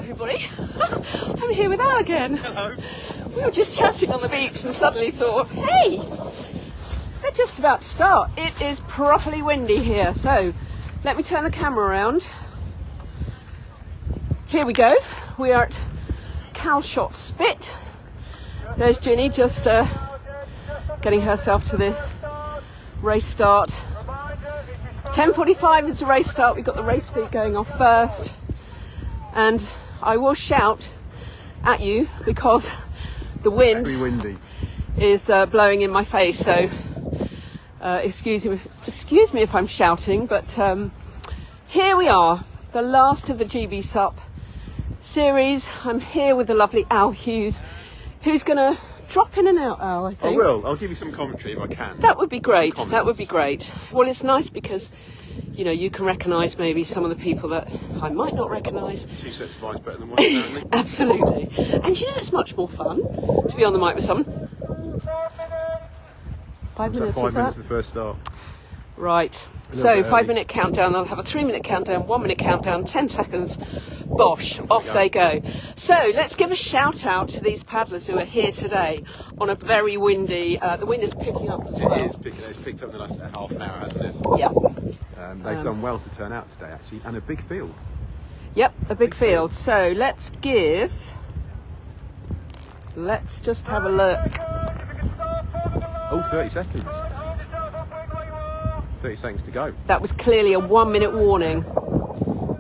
everybody. I'm here with Al again. Hello. We were just chatting on the beach and suddenly thought, hey, they're just about to start. It is properly windy here, so let me turn the camera around. Here we go. We are at Calshot Spit. There's Ginny just getting herself to the race start. 10:45 is the race start. We've got the race feet going off first. And I will shout at you because the wind is blowing in my face. So excuse me if I'm shouting, but here we are, the last of the GBSUP series. I'm here with the lovely Al Hughes, who's going to drop in and out, Al, I think. I will. I'll give you some commentary if I can. That would be great. That would be great. Well, it's nice because, you know, you can recognise maybe some of the people that I might not recognise. 2 sets of eyes better than one, apparently. Absolutely. And you know, it's much more fun to be on the mic with someone. 5 minutes. 5 minutes of the first start. Right. So 5 minute countdown. I'll have a 3 minute countdown, 1 minute countdown, 10 seconds. Bosh, off they go. So let's give a shout out to these paddlers who are here today on a very windy. The wind is picking up as well. It's picked up in the last half an hour, hasn't it? Yeah. They've done well to turn out today, actually, and a big field. Yep, a big field. So let's just have a look. Oh, 30 seconds. 30 seconds to go. That was clearly a 1 minute warning.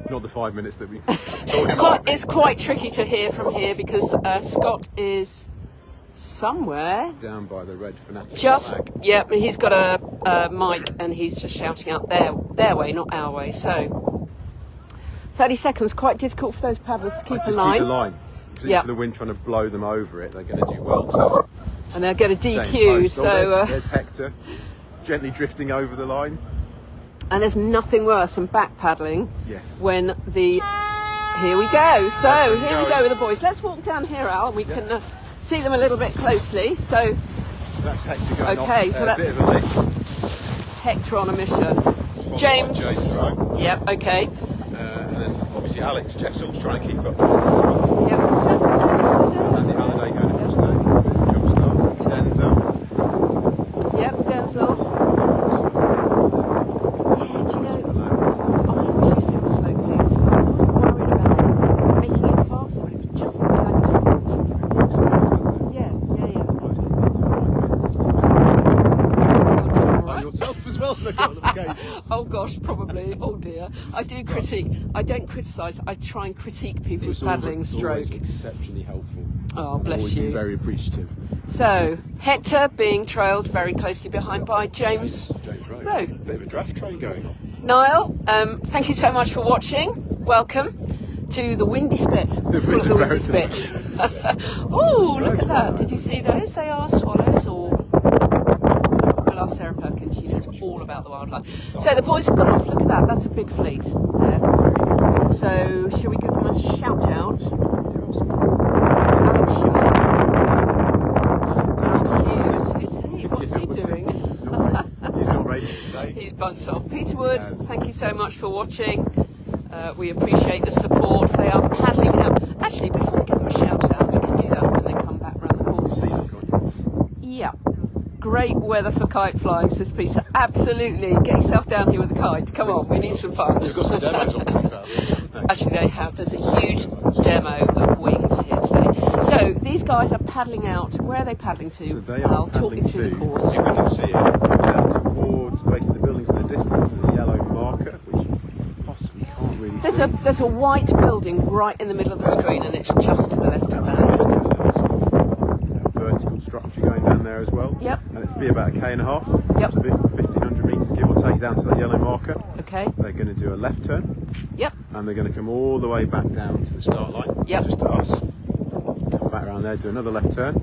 Not the 5 minutes that we It's quite tricky to hear from here because Scott is somewhere down by the red fanatic flag. Yeah, he's got a mic and he's just shouting out their way, not our way. So 30 seconds, quite difficult for those paddlers to keep a line. Keep the line. Yeah. If the wind trying to blow them over it, they're going to do well to. And they'll get a DQ. So there's Hector gently drifting over the line. And there's nothing worse than back paddling. Yes. When here we go. So here we go with the boys. Let's walk down here, Al, and we can see them a little bit closely. So that's Hector going okay, off, so that's a bit of a lift. Hector on a mission. James. Right? Yep. Okay. And then obviously Alex Jessel's trying to keep up. Yep. What's that? Andy Halliday going across the jump start. Denzel. Yep. Denzel. Oh gosh, probably. Oh dear. I do critique. I don't criticise. I try and critique people's paddling stroke. It's exceptionally helpful. Oh, bless you. Very appreciative. So Hector being trailed very closely behind by James Rowe. Bit of a draft train going on. Niall, thank you so much for watching. Welcome to the Windy Spit. Let's call it the Windy Spit. Oh, look at that. Did you see those? They are swallows or... We'll ask Sarah Perkins. She knows all about the wildlife. So the boys have gone off. Look at that. That's a big fleet there. So shall we give them a shout out? Alex Hughes. Who's he? What's he doing? He's not racing today. He's bunked off. Peter Wood, thank you so much for watching. We appreciate the support. They are paddling out. Actually, before we give them a shout out, we can do that when they come back round the course. Yeah. Great weather for kite flying, says Peter. Absolutely. Get yourself down here with a kite. Come on, we need some fun. They've got some demos on too far. Actually, they have. There's a huge demo of wings here today. So these guys are paddling out. Where are they paddling to? So they are talking through the course. You can see it down towards basically the buildings in the distance and the yellow marker, which possibly can't really see. There's a white building right in the middle of the screen, and it's just to the left of that. Vertical structure going down there as well. Yep. And it'd be about 1.5 km. Yep. So 1,500 metres, give or take, down to that yellow marker. Okay. They're going to do a left turn. Yep. And they're going to come all the way back down to the start line. Yep. Just to us. Come back around there, do another left turn.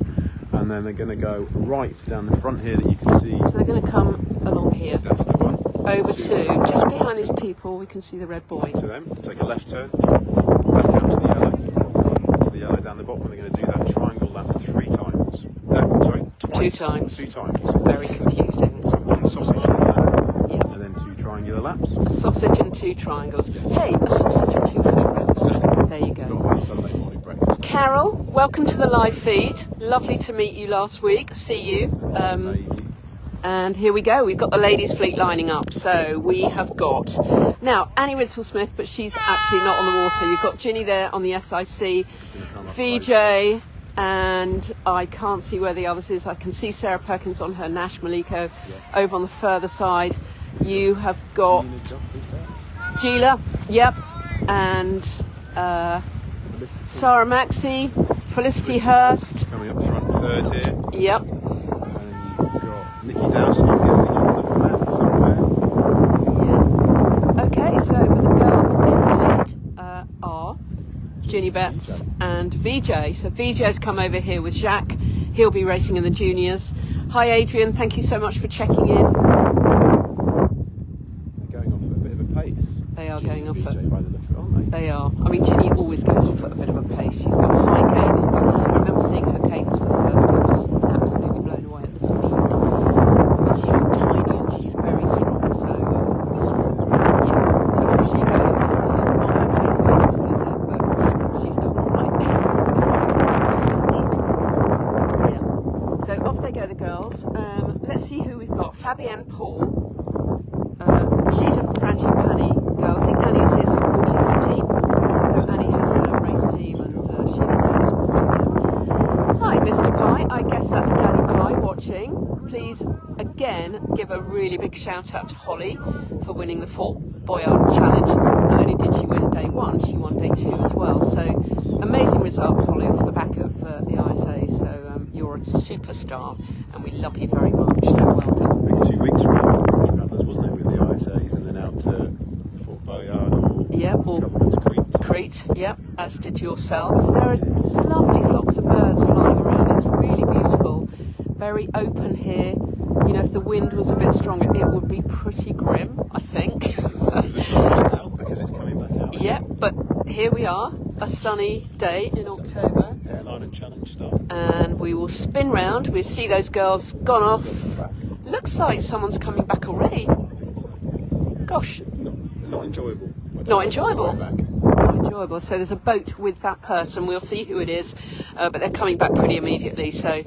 And then they're going to go right down the front here that you can see. So they're going to come along here. That's the one. Over to, just behind these people, we can see the red boy. To them, take a left turn, back out to the yellow. To the yellow down the bottom, and they're going to do that triangle lap 3 times. No, sorry, twice. 2 times. 2 times. Very confusing. So 1 sausage lap, Yeah. and then 2 triangular laps. A sausage and 2 triangles. Hey, a sausage and 2 hash browns. There you go. Carol, welcome to the live feed. Lovely to meet you last week. See you. And here we go. We've got the ladies' fleet lining up. So we have got now Annie Ridsell-Smith, but she's actually not on the water. You've got Ginny there on the SIC, VJ, and I can't see where the others is. I can see Sarah Perkins on her Nash Maliko over on the further side. You have got Gila, yep, and Sarah Maxey, Felicity Hurst. Coming up front third here. Yep. And you've got Nikki Dowson, I'm guessing, on the mat somewhere. Yeah. Okay, so the girls in the lead are Ginny Betts and VJ. So VJ's come over here with Jacques. He'll be racing in the juniors. Hi Adrian, thank you so much for checking in. They're going off at a bit of a pace. They are Ginny going off and at... VJ by the look of it, aren't they? They are. I mean, Ginny always goes off at a bit of a pace. She's got high cadence. I remember seeing her cadence for the first time. I was absolutely blown away at the speed. I mean, she's tiny and she's very strong. So, yeah. So off she goes. Not her cadence at all, is it? But she's done all right. Yeah. So off they go, the girls. Let's see who we've got. Fabienne Paul. She's a frangipani girl. I think Annie's here supporting her team. So Annie has her race team and she's now supporting them. Hi Mr. Pie, I guess that's Daddy Pie watching. Please again give a really big shout out to Holly for winning the Fort Boyard Challenge. Not only did she win day one, she won day two as well. So amazing result, Holly, off the back of the ISA. So you're a superstar and we love you very much. So well done. I think 2 weeks from now, paddlers, wasn't it, with the ISAs and then out to Fort Boyard or Crete, yep, as did yourself. There are lovely flocks of birds flying around. It's really beautiful. Very open here. You know, if the wind was a bit stronger, it would be pretty grim, I think. Because it's coming back out. Yeah, but here we are, a sunny day in October. Airline and challenge start. And we will spin round. We see those girls gone off. Looks like someone's coming back already. Gosh. Not enjoyable. Not enjoyable. Not enjoyable. So there's a boat with that person. We'll see who it is, but they're coming back pretty immediately. So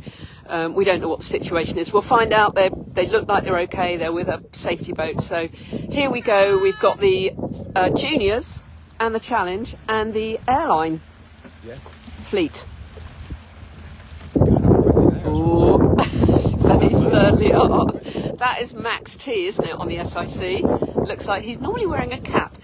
we don't know what the situation is. We'll find out. They look like they're okay. They're with a safety boat. So here we go. We've got the juniors and the challenge and the airline fleet. Oh, they certainly are. That is Max T, isn't it, on the SIC? Looks like he's normally wearing a cap.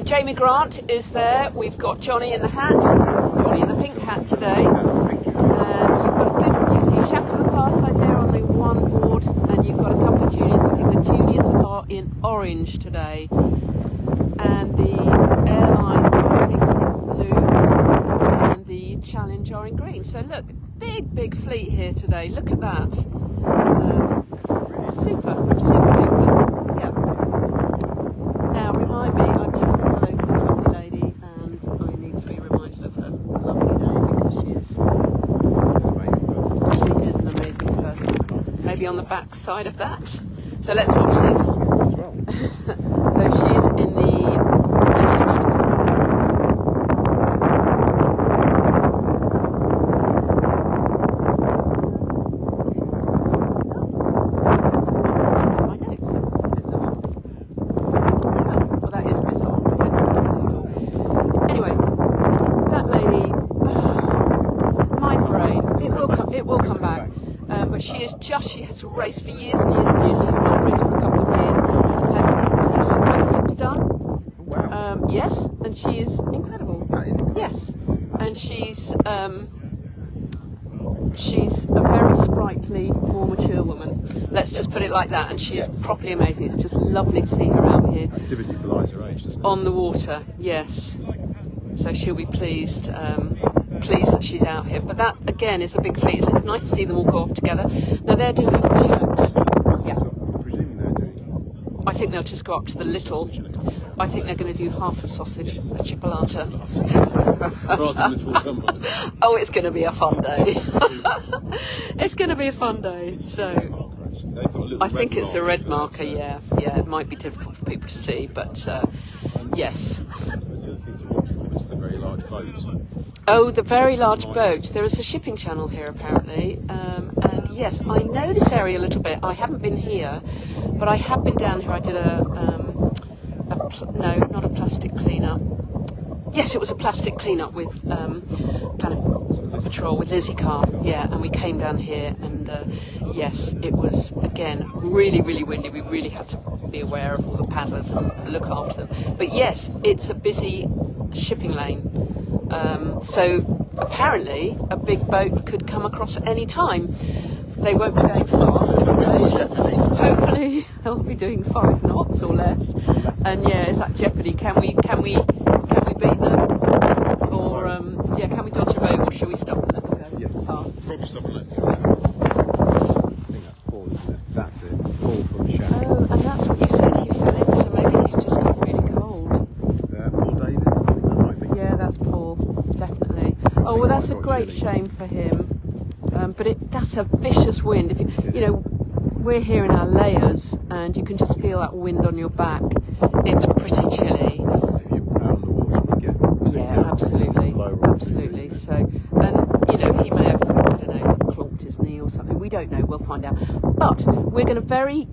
Jamie Grant is there. We've got Johnny in the hat, Johnny in the pink hat today. And you've got a good, you see Shaq on the far side there on the one board, and you've got a couple of juniors. I think the juniors are in orange today. And the airline, I think, blue, and the challenge are in green. So look, big fleet here today. Look at that. Super open. Yeah. Now remind me, I've just said hello to this lovely lady, and I need to be reminded of her lovely name because she is an amazing person. Maybe on the back side of that. So let's watch this. So she's in the challenge. She has raced for years and years and years. She's not raced for a couple of years. She's both hips done. Wow. Yes, and she is incredible. Yes, and she's a very sprightly, more mature woman. Let's just put it like that. And she's properly amazing. It's just lovely to see her out here. Activity belies her age, doesn't it? On the water, yes. So she'll be pleased. Pleased that she's out here, but that again is a big fleet, so it's nice to see them all go off together. Now they're doing yeah. I'm presuming they're doing. I think they'll just go up to the little. I think they're going to do half a sausage, a chipolata. Rather than the full Cumberland. Oh, it's going to be a fun day. It's going to be a fun day. So I think it's a red marker. Yeah, it might be difficult for people to see, but yes. The other thing to watch for is the very large boat. Oh, the very large boat. There is a shipping channel here apparently, and yes, I know this area a little bit. I haven't been here, but I have been down here. I did no, not a plastic cleanup. Yes, it was a plastic cleanup with Planet Patrol with Lizzie Carr. Yeah, and we came down here, and yes, it was again really, really windy. We really had to be aware of all the paddlers and look after them. But yes, it's a busy shipping lane. So apparently a big boat could come across at any time. They won't be going fast. Hopefully they'll be doing 5 knots or less. And yeah, is that jeopardy? Can we beat them? Or yeah, can we dodge a boat, or shall we stop and let them go? Yes. Probably stop and let them go. I think that's Paul, isn't it? That's it. Paul from the shack. Oh, and that's what you said he fell in, so maybe he's just got really cold. Paul Davids, I think that might be. Yeah, that's Paul, definitely. Oh well, that's a great shame for him. But that's a vicious wind. If you know, we're here in our layers, and you can just feel that wind on your back. It's pretty chilly. If you're out on the water, you get absolutely. So, and you know, he may have, I don't know, clonked his knee or something. We don't know. We'll find out. But we're going to very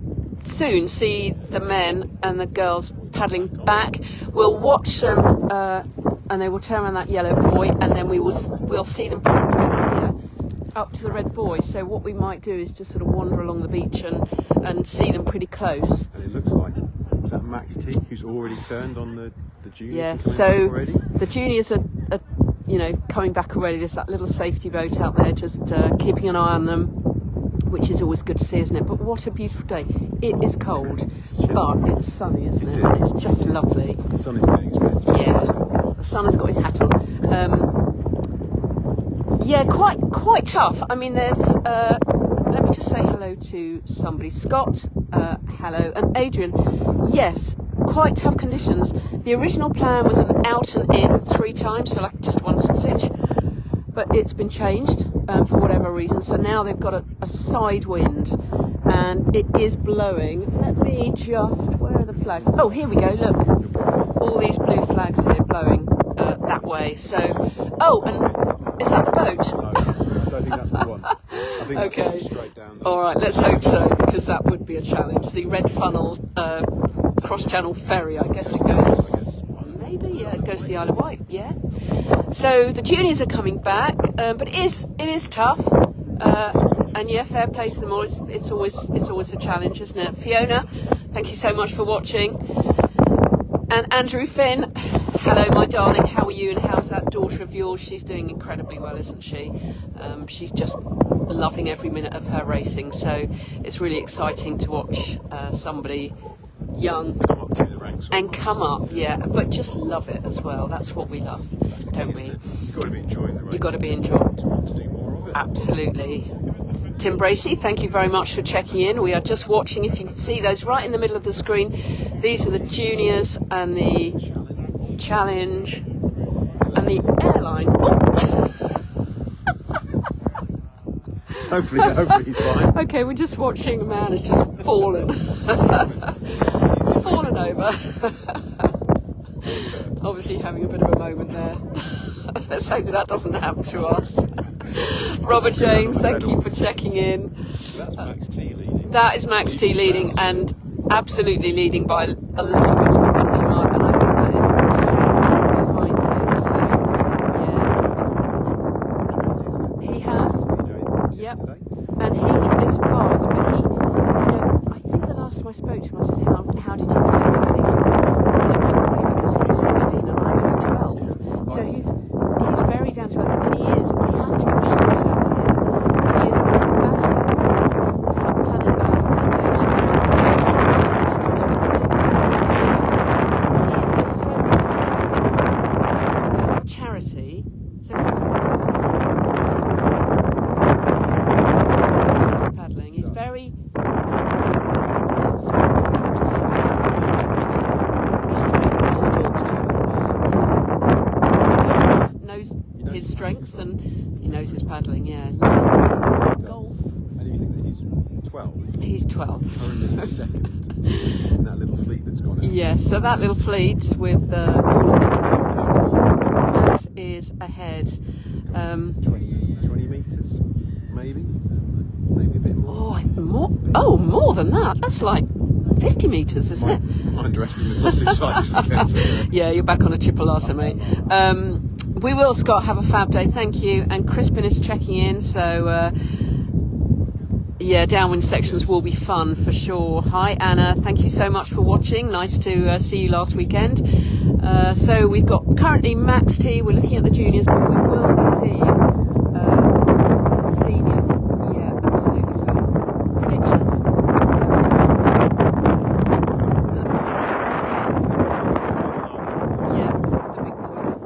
soon see the men and the girls paddling back. We'll watch them, and they will turn around that yellow buoy, and then we'll see them probably here up to the red buoy. So what we might do is just sort of wander along the beach and see them pretty close. And it looks like, is that Max T who's already turned on the juniors? Yeah, so the juniors are you know, coming back already. There's that little safety boat out there just keeping an eye on them, which is always good to see, isn't it? But what a beautiful day. It is cold, but it's sunny, isn't it? And it's just lovely. The sun is doing its best. Yeah, the sun has got his hat on. Yeah, quite tough. I mean, there's. Let me just say hello to somebody. Scott, hello, and Adrian. Yes, quite tough conditions. The original plan was an out and in 3 times, so like just one sausage. But it's been changed for whatever reason. So now they've got a side wind, and it is blowing. Let me just. Where are the flags? Oh, here we go. Look, all these blue flags here blowing that way. So, oh, and is that the boat? No, I don't think that's the one. I think that's Okay. straight down there. All right, let's hope so, because that would be a challenge. The Red Funnel cross-channel ferry, I guess it goes. Maybe, yeah, it goes to the Isle of Wight. Yeah. So the juniors are coming back, but it is tough. And yeah, fair play to them all. It's always a challenge, isn't it? Fiona, thank you so much for watching. And Andrew Finn, hello my darling, how are you, and how's that daughter of yours? She's doing incredibly well, isn't she? She's just loving every minute of her racing, so it's really exciting to watch somebody young Come up through the ranks. and come up, yeah, but just love it as well. That's what we love, don't we? You've got to be enjoying the race. You've got to be enjoying. Want to do more of it. Absolutely. Tim Bracey, thank you very much for checking in. We are just watching, if you can see those right in the middle of the screen. These are the juniors and the challenge and the airline. Oh. Hopefully he's fine. Okay, we're just watching a man has just fallen. Fallen over. Obviously having a bit of a moment there. Let's hope that doesn't happen to us. Robert James, thank you for checking in. That's Max T leading. That is Max T leading, and absolutely leading by a little bit of a country mark, and I think that is behind him. So yeah, he has. Yep, and he is fast, but he, you know, I think the last time I spoke to him, I said, how did you feel about it? He said, well, it went great because he's 16 and I'm only 12. You know, he's very down to earth, and he is. I have to give a shout out to him. He is an ambassador for Subplanet Earth Foundation. He is just so kind to charity. So paddling. He's very. His strengths, and he knows his paddling. Yeah, golf. And you think that he's 12? He's 12. Only second in that little fleet that's gone out. Yes, so that little fleet with all of the Max is is ahead. 20 metres, maybe a bit more. More than that. That's like 50 metres, isn't it? I'm underestimating the sausage size again. Yeah, you're back on a chipolata, mate. We will, Scott, have a fab day. Thank you. And Crispin is checking in, so yeah, downwind sections will be fun for sure. Hi, Anna. Thank you so much for watching. Nice to see you last weekend. So we've got currently Max T. We're looking at the juniors, but we will be seeing the seniors. Yeah, absolutely. So predictions. Yeah, the big boys.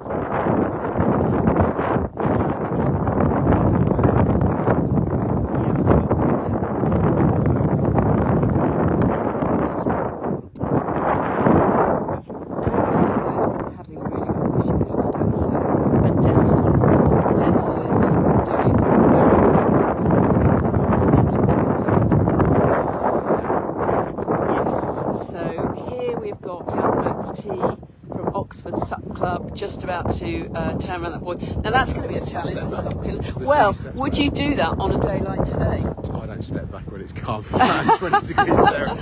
Just about to turn around that boy. Now that's going to be a challenge. Well, would you do that on a day like today? I don't step back when it's calm for 20 degrees there,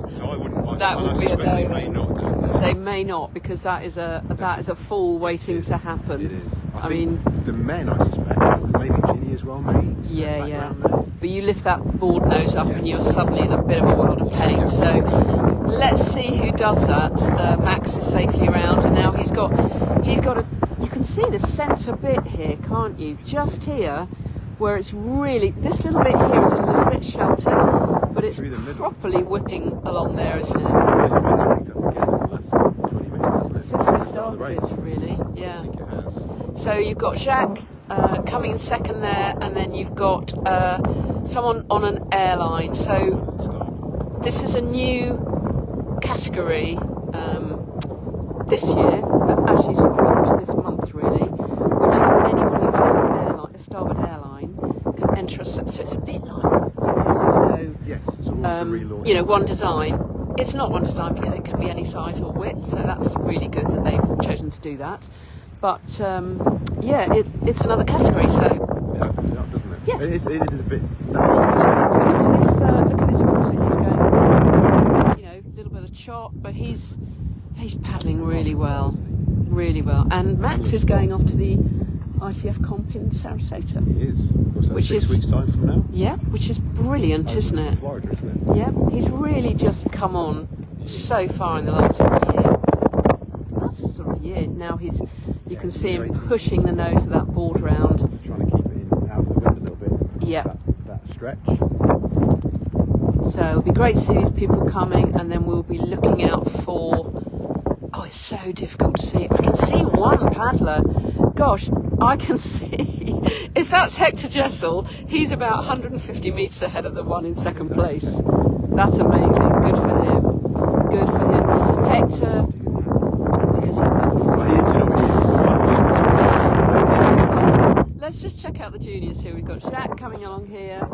so I wouldn't. That would be a no. They may not do it. They may not, because that is a fall waiting to happen. It is. I mean, the men, I suspect, maybe Ginny as well, maybe. Yeah. But you lift that board nose up, and you're suddenly in a bit of a world of pain. So let's see who does that. Max is safely around, and now he's got a. You can see the centre bit here, can't you? Just here, where it's really, this little bit here is a little bit sheltered, but it's properly whipping along there, isn't it? Since we started, really, yeah. I think it has. So you've got Jacques coming in second there, and then you've got someone on an airline. So this is a new category this year, actually it's launched this month really, which is anyone who has an airline, a starboard airline, can enter so it's a bit like, there's no, one design. It's not one design because it can be any size or width, so that's really good that they've chosen to do that. But yeah, it's another category, so. It opens it up, doesn't it? Yeah. It is a bit. So look at this water. He's going, a little bit of chop, but he's paddling really well, And Max is going off to the ICF comp in Sarasota. He is. What's that, which 6 weeks' time from now? Yeah, which is brilliant, isn't it? Florida, isn't it? Yeah, he's really just come on so far in the last sort of year. That's sort of a year. Now you can see him pushing the nose of that board round. Trying to keep it out of the wind a little bit. Yeah. That stretch. So it'll be great to see these people coming, and then we'll be looking out for. Oh, it's so difficult to see. I can see one paddler. Gosh, I can see. If that's Hector Jessel, he's about 150 metres ahead of the one in second place. That's amazing. Good for him. Hector, because let's just check out the juniors here. We've got Jack coming along here.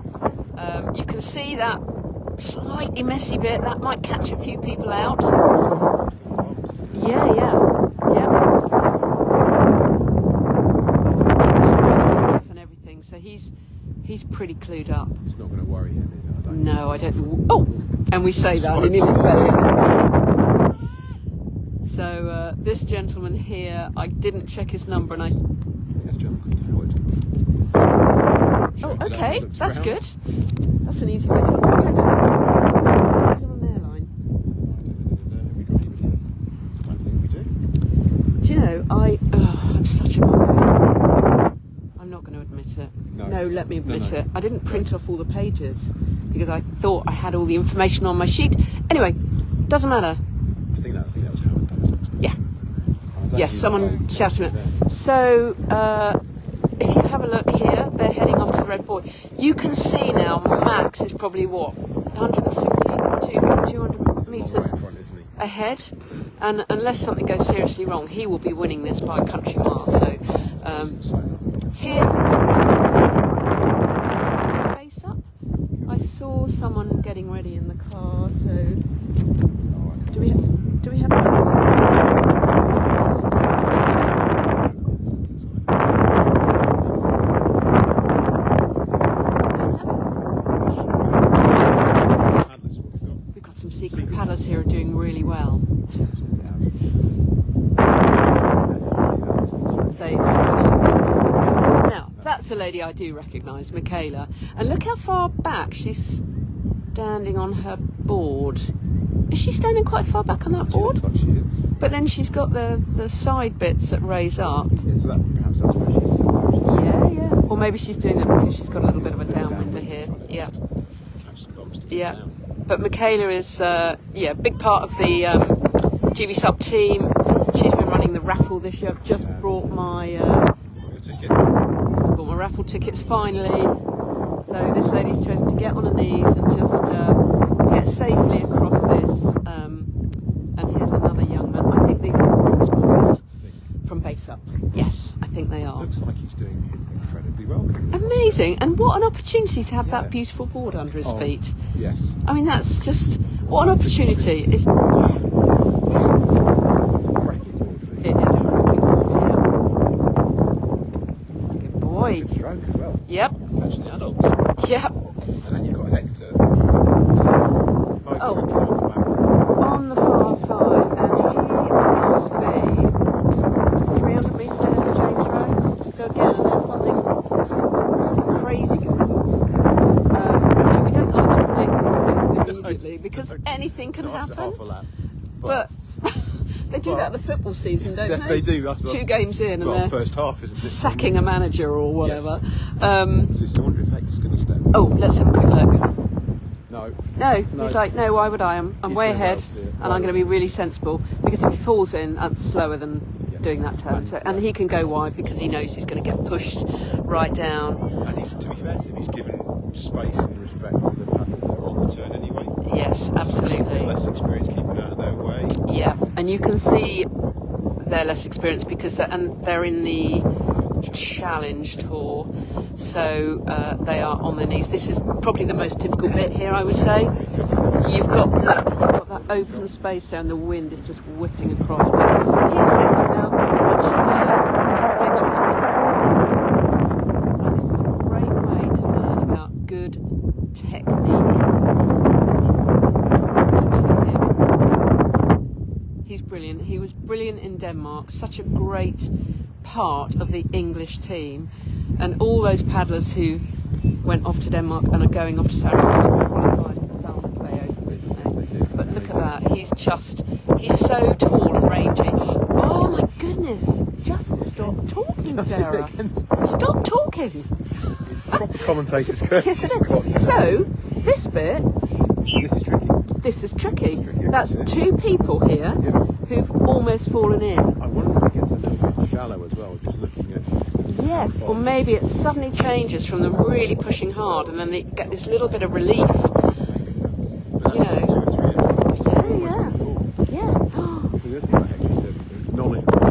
You can see that slightly messy bit. That might catch a few people out. Yeah. And everything. So he's pretty clued up. It's not going to worry him, is it? No, I don't. Oh, and we say that and he nearly fell. So this gentleman here, I didn't check his number, and I. Yes, gentleman. Oh, okay, that's good. That's an easy way to. I don't know. He's on an airline. Have we got anybody? I don't think we do. Do you know, I'm such a mum. I'm not going to admit it. No, let me admit it. I didn't print off all the pages because I thought I had all the information on my sheet. Anyway, doesn't matter. I think that was Howard. Yeah. Yes, someone shouted it. So, if you have a look here, they're heading off to the red board. You can see now Max is probably 150, 200 metres ahead, and unless something goes seriously wrong, he will be winning this by a country mile. So here, face up. I saw someone getting ready in the car. So do we have? a lady I do recognise, Michaela. And look how far back she's standing on her board. Is she standing quite far back on that board? Looks like she is. But then she's got the side bits that raise up. Yeah, so perhaps that's where she's... Yeah. Or maybe she's doing that because she's got a little bit of a downwinder here. Yeah. Yeah. But Michaela is, big part of the GBSUP team. She's been running the raffle this year. I've just brought my raffle tickets finally. So this lady's chosen to get on her knees and just get safely across this. And here's another young man. I think these are the Brooks boys from GBSUP. Yes, I think they are. Looks like he's doing incredibly well. Amazing. And what an opportunity to have that beautiful board under his feet. Yes. I mean, that's just, what an opportunity. It's a cracking board. It is a cracking board, yeah. Good boy. Good stroke as well. Yep. Actually, adults. Yep. And then you've got Hector. On the far side, and he must be 300 metres ahead of James Rowe. So again, there's something crazy going on. We don't like to predict these things immediately because anything can happen. Half a lap. But they do that at the football season, don't they? They do. That's 2 games in and they're first half, isn't it? sacking a manager or whatever. So I wonder if Hector's going to step. Oh, let's have a quick look. No. He's like, no, why would I? I'm way ahead, and I'm going to be really sensible because if he falls in, that's slower than doing that turn. So, and he can go wide because he knows he's going to get pushed right down. And to be fair to him, he's given space and respect to the paddlers that are on the turn anyway. Yes, absolutely. Less experience keeping out of their way. Yeah, and you can see they're less experienced because they're in the challenge tour, so they are on their knees. This is probably the most difficult bit here, I would say. You've got that open space there and the wind is just whipping across. But here's Hector now. Watch him there. Hector is and this is a great way to learn about good technique. He's brilliant. He was brilliant in Denmark. Such a great part of the English team, and all those paddlers who went off to Denmark and are going off to Saracen qualified found the way over. But look at that, he's so tall and rangy. Oh my goodness, just stop talking, Sarah. Stop talking. It's proper commentator's courtesy. So, this bit, this is tricky. That's 2 people here who've almost fallen in. I wonder if it gets a little bit shallow as well, just looking at... Yes, or maybe it suddenly changes from them really pushing hard and then they get this little bit of relief. Maybe it does. But that's 2 or 3 in. Yeah. The other thing I actually said, knowledgeable, I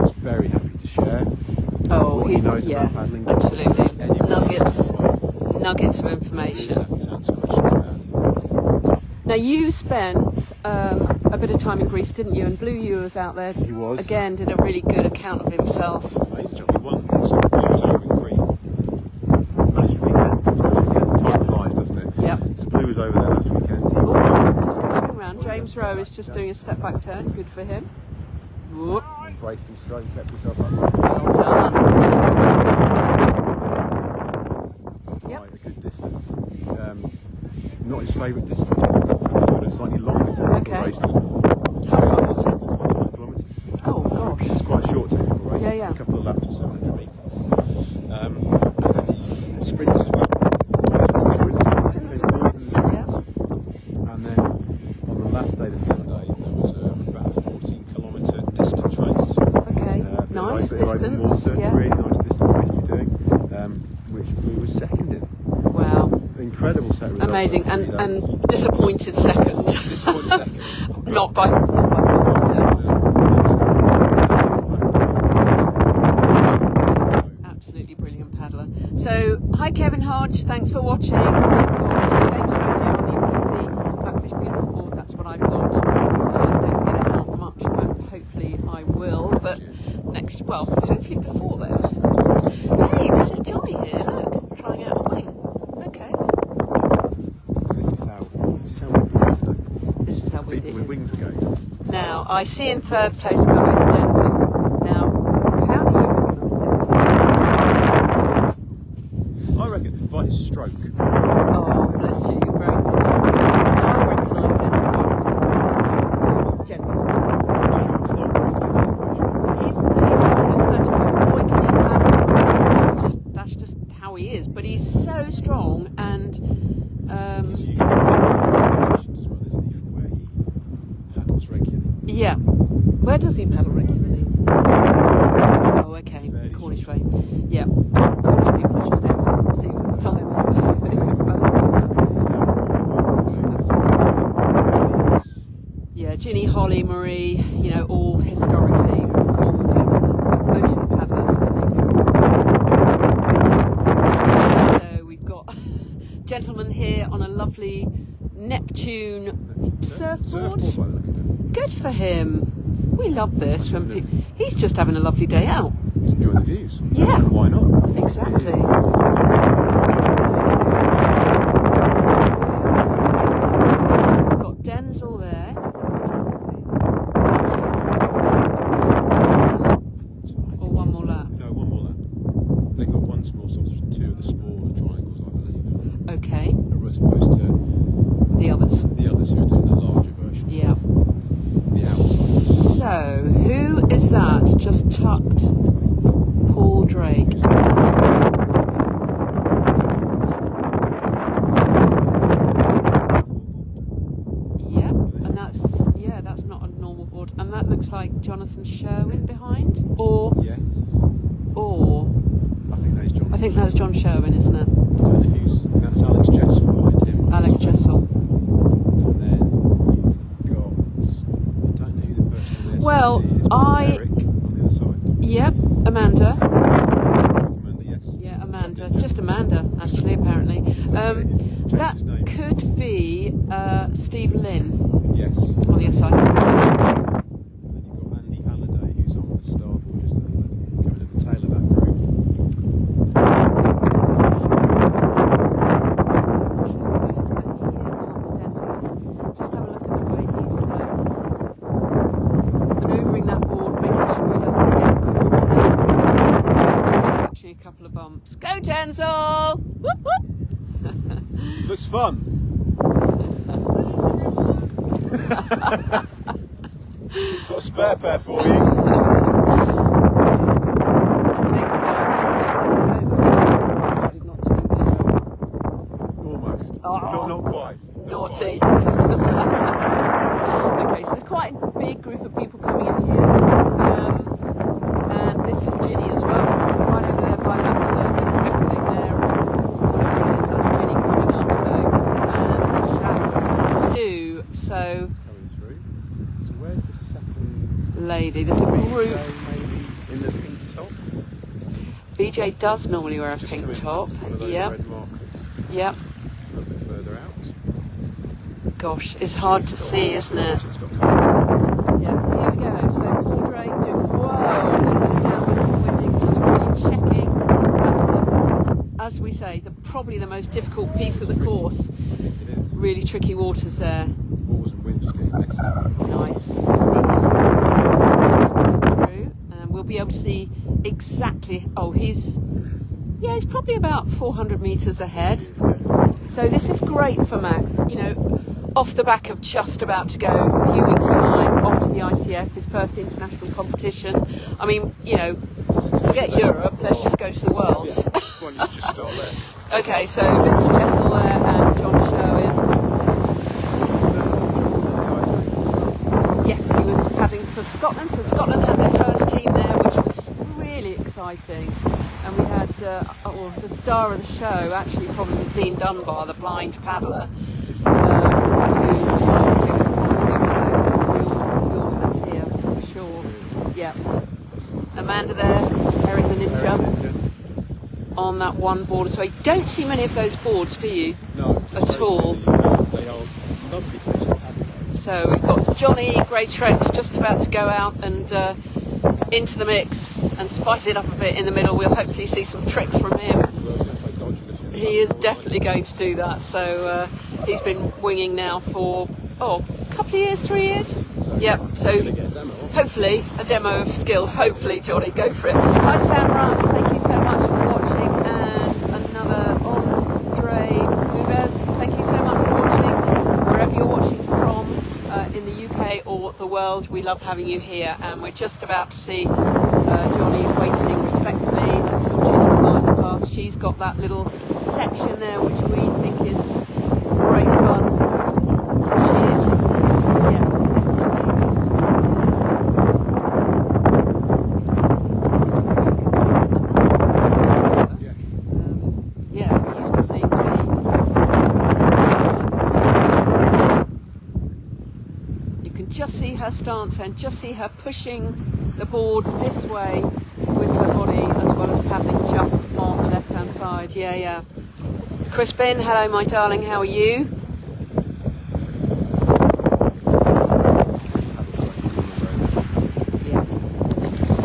was very happy to share what he knows about paddling. Absolutely. Nuggets of information. Now you spent a bit of time in Greece, didn't you? And Blue U was out there. He was. Again, did a really good account of himself. Amazing job. He won. So Blue was over in Crete last weekend. Time flies, doesn't it? Yep. So Blue was over there last weekend. Let's go swing round. James Rowe is just doing a step back turn. Good for him. Whoop. Braced and straight, kept himself up. Well done. Quite a good distance. Not his favourite distance, but a slightly longer technical race than... How far was it? 5 kilometres. Oh gosh. It's quite a short technical race. Yeah. A couple of laps of 700 metres. And then sprints as well. And then on the last day, the Sunday, there was about a 14-kilometre distance race. Okay, nice distance. Water, really nice distance race to be doing, which Blue was second in. Wow. Incredible set results. Amazing, and disappointed second. Disappointed second. Not by absolutely brilliant paddler. So, hi Kevin Hodge, thanks for watching. I've got James right here on the Easy Blackfish Beautiful board. That's what I've got. Don't get it out much, but hopefully I will. But hopefully before then. Hey, this is Johnny here. Look, trying out a wing. Okay. This is how windy it is today. This is how windy People with wings are going. Now, I see in 3rd place Carlos Denton. Now, how do you recognise Denton? Yeah. Where does he paddle regularly? Oh, okay. Cornish way. Yeah. Cornish people are just out seeing all the time. Yeah, Ginny, Holly, Marie, you know, all historically ocean paddlers. So we've got a gentleman here on a lovely Neptune surfboard. Good for him. We love this when he's just having a lovely day out. He's enjoying the views. Yeah. And why not? Exactly. We've got Denzel there. Or one more lap. No, one more lap. They've got one small sausage and two of the smaller triangles, I believe. Okay. As opposed to the others who are doing the larger version. Yeah. The outside. So, who is that just tucked? Paul Drake. Yep, and that's not a normal board. And that looks like Jonathan Sherwin behind? Yes. Or I think that's John Sherwin, isn't it? I don't know who's. That's Alex Jessel behind him. Alex Jessel. And then you've got. I don't know who the person on the Well, SCC is, but Eric on the other side. Yep, Amanda. Amanda, yes. Yeah, Amanda. Just Amanda, actually, apparently. That could be Steve Lynn. Yes. On the other side. And then you've got Andy Halliday, who's on the starboard, just going at the tail of that group. Just have a look at the way he's manoeuvring that board, making sure he doesn't get caught in catching a couple of bumps. Go, Denzel! Whoop, whoop. Looks fun. Got a spare pair for you. Almost. Oh, Not quite. Naughty. Okay, so there's quite a big group of people coming in here. And this is Ginny as well. Right over there by that scaffolding there. Whatever it is, that's Ginny coming up. So, and Shack 2. So, Coming through. So where's the second lady, there's a group. maybe in the pink top? BJ does normally wear a Just pink coming top. past one of those Yep. red markers. Yep. A little bit further out. Gosh, it's hard to see, isn't it? It's got colour. Yeah, here we go. So Paul Drake doing just really checking. That's as we say, probably the most difficult piece of the course. I think it is. Really tricky waters there. Walls and wind just getting messy. Nice. And we'll be able to see exactly. Oh, he's probably about 400 metres ahead. So this is great for Max. You know, off the back of just about to go a few weeks' time off to the ICF, his first international competition. I mean, you know, forget Europe, let's just go to the Worlds. Yeah. Why don't you just start there? Okay, so Mr. Jessel there and John Sherwin. Yes, he was paddling for Scotland. So Scotland had their first team there, which was really exciting. And we had the star of the show, actually probably was Dean Dunbar, the blind paddler. Amanda there, Eric the Ninja, on that one board as well. You don't see many of those boards, do you? No. At all. They are lovely places. So we've got Johnny Grey Trent just about to go out and into the mix and spice it up a bit in the middle. We'll hopefully see some tricks from him. He is definitely going to do that. So he's been winging now for a couple of years, 3 years. Yep. So hopefully a demo of skills. Hopefully, Johnny, go for it. Hi, Sam Rance. Thank you so much for watching. And another Andre Ubez. Thank you so much for watching. Wherever you're watching from in the UK or the world, we love having you here. And we're just about to see Johnny waiting respectfully until Ginny flies past. She's got that little section there, which we think is great fun. She is, yeah, definitely. her stance and just see her pushing the board this way with her body as well as paddling just on the left hand side. Yeah. Crispin, hello my darling, how are you?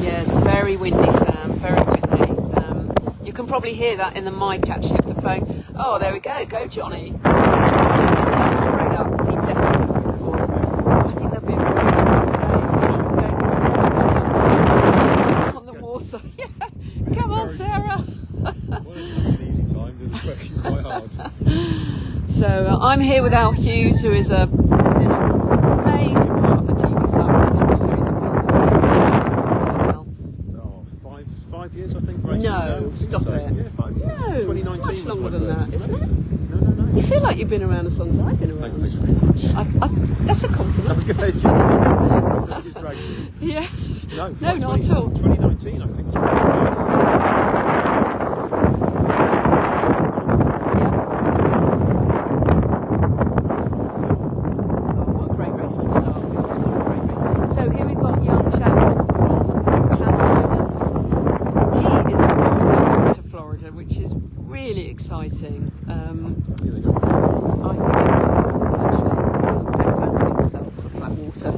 Yeah, very windy, Sam, very windy. You can probably hear that in the mic actually of the phone. Oh, there we go, Johnny. He's just straight up, he definitely can record. I think there'll be a really good day, so he can go on the water. Yeah, come on Sarah. Well, it's not an easy time, it's working quite hard. So I'm here with Al Hughes, who is a major part of the GBSUP national series. Five years, I think. No, stop it. Yeah, 5 years. No, 2019 much longer than that, isn't it? No. You feel like you've been around as long as I've been around. Thanks very much. That's a compliment. I was going to say, Yeah. No, not at all. 2019, I think. So here we've got young Channel from Channel Islands. He is also to Florida, which is really exciting. I think he's actually fancying himself a flat water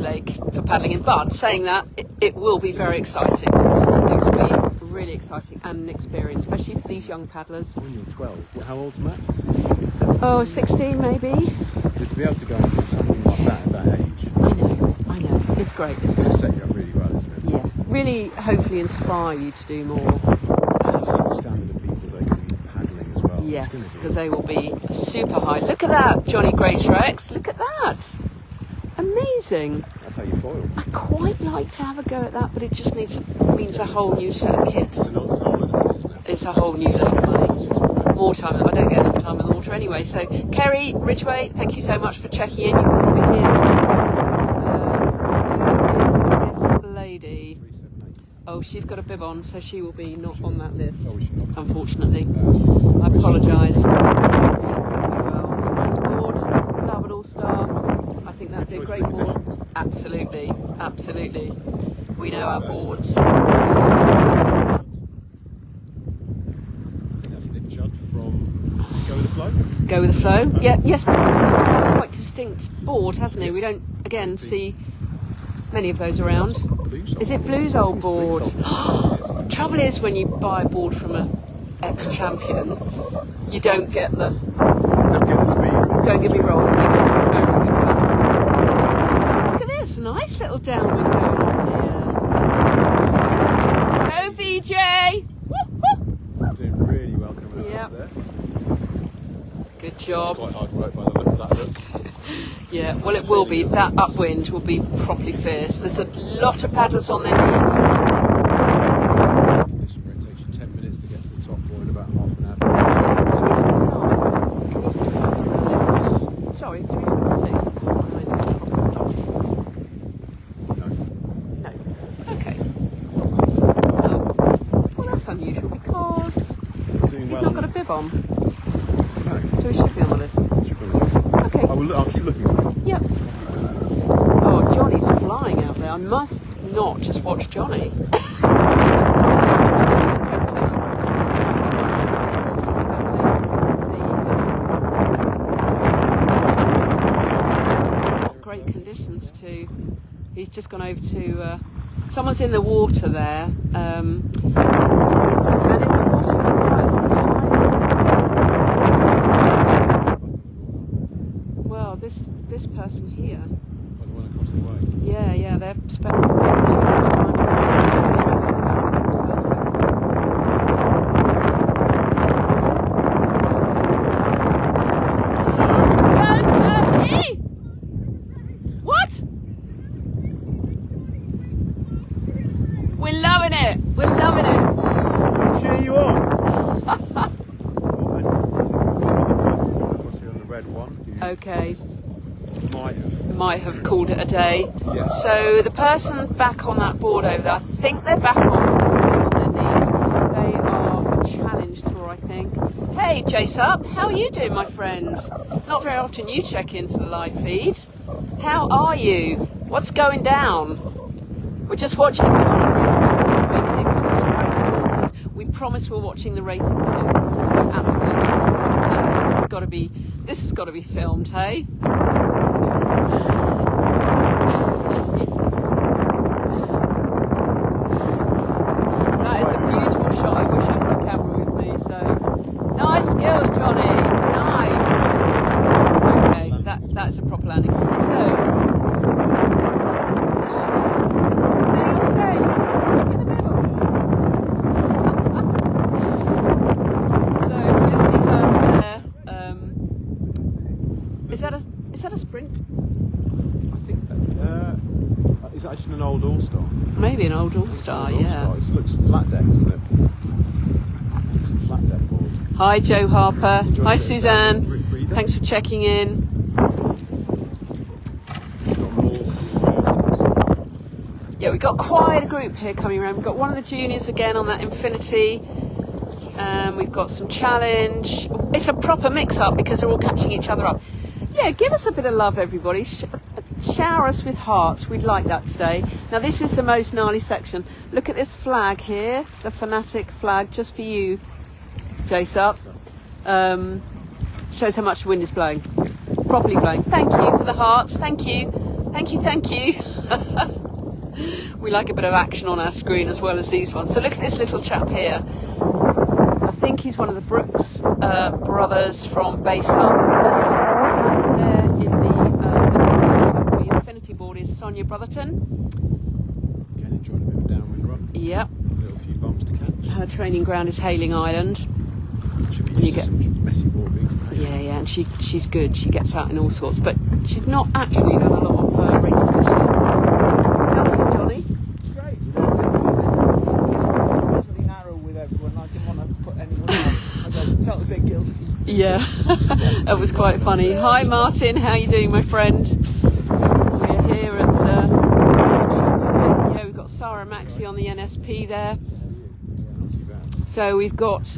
lake for paddling in. But saying that, it will be very exciting. It will be really exciting and an experience, especially for these young paddlers. When you're 12, how old's Matt? 16 maybe. So to be able to go and do something like that at that age, I know. It's great, it's isn't going to it? set you up really well, isn't it? Yeah. Really, hopefully inspire you to do more. And I think the standard of people that can be paddling as well. Yes, It's because they will be super high. Look at that, Johnny Grace Rex. Look at that. Amazing. That's how you foil. I quite like to have a go at that, but it just means a whole new set of kit. It's an old holiday, isn't it? It's a whole new load of money. More time. I don't get enough time in the water anyway. So, Kerry Ridgway, thank you so much for checking in. You can probably hear this lady. Oh, she's got a bib on, so she will be not on that list, unfortunately. I apologise. Nice board, Starboard All-Star. I think that'd be a great board. Absolutely. We know our boards. Go with the flow. Yeah, yes, because he's got a quite distinct board, hasn't he? We don't, again, see many of those around. Is it Blue's old board? Trouble is, when you buy a board from an ex-champion, you don't get the... Don't get me wrong, you get very good fun. Look at this, nice little downwind going on here. Go VJ! Doing really well coming out there. Good job. It's quite hard work by the look of that look. Yeah, well it will be. That upwind will be properly fierce. There's a lot of paddlers on their knees. This where it takes you 10 minutes to get to the top point, about half an hour. Sorry, 376. No. Okay. Well, that's unusual because he's not got a bib on. So he should be on the list. Okay. I'll keep looking for him. Yep. Oh, Johnny's flying out there. I must not just watch Johnny. Great conditions too. He's just gone over to. Someone's in the water there. And in the water for quite a long time. Well, this person here. Oh, the one across the way. Yeah, they're spending too much time. Go, Perky! What? We're loving it. Cheer you on. On the red one. Okay. Might Have called it a day. Yes. So the person back on that board over there, I think they're back on, still on their knees. They are a challenge tour, I think. Hey, GBSUP, how are you doing, my friend? Not very often you check into the live feed. How are you? What's going down? We're just watching Johnny coming straight towards us. We promise we're watching the racing too. Absolutely. This has got to be filmed, hey? That is a beautiful shot. I wish I had a camera with me. So nice skills, Johnny. Nice. Okay, that's a proper landing. So now you're safe. Look in the middle. So Felicity Hurst there. Is that a sprint? I think is that actually an old All-Star? Maybe an old All-Star, yeah. It looks flat deck, doesn't it? It's a flat deck board. Hi Joe Harper. Hi Suzanne. Thanks for checking in. Yeah, we've got quite a group here coming around. We've got one of the juniors again on that Infinity. We've got some challenge. It's a proper mix-up because they're all catching each other up. Yeah, give us a bit of love, everybody. Shower us with hearts. We'd like that today. Now, this is the most gnarly section. Look at this flag here, the Fanatic flag, just for you, GBSUP. Shows how much the wind is blowing. Properly blowing. Thank you for the hearts. Thank you. Thank you, thank you. We like a bit of action on our screen as well as these ones. So look at this little chap here. I think he's one of the Brooks brothers from Base Up. There in the Infinity board is Sonia Brotherton. Again, enjoying a bit of a downwind run. Yep. A little few bumps to catch. Her training ground is Hayling Island. Should be used to some messy boarding. Yeah, and she's good. She gets out in all sorts, but she's not actually done a lot of racing this year. How was it, Johnny? Great. It's really narrow with everyone. I didn't want to put anyone else. I felt a bit guilty. Yeah, that was quite funny. Hi Martin, how you doing, my friend? We're here at Calshot. Yeah, we've got Sarah Maxey on the NSP there. So we've got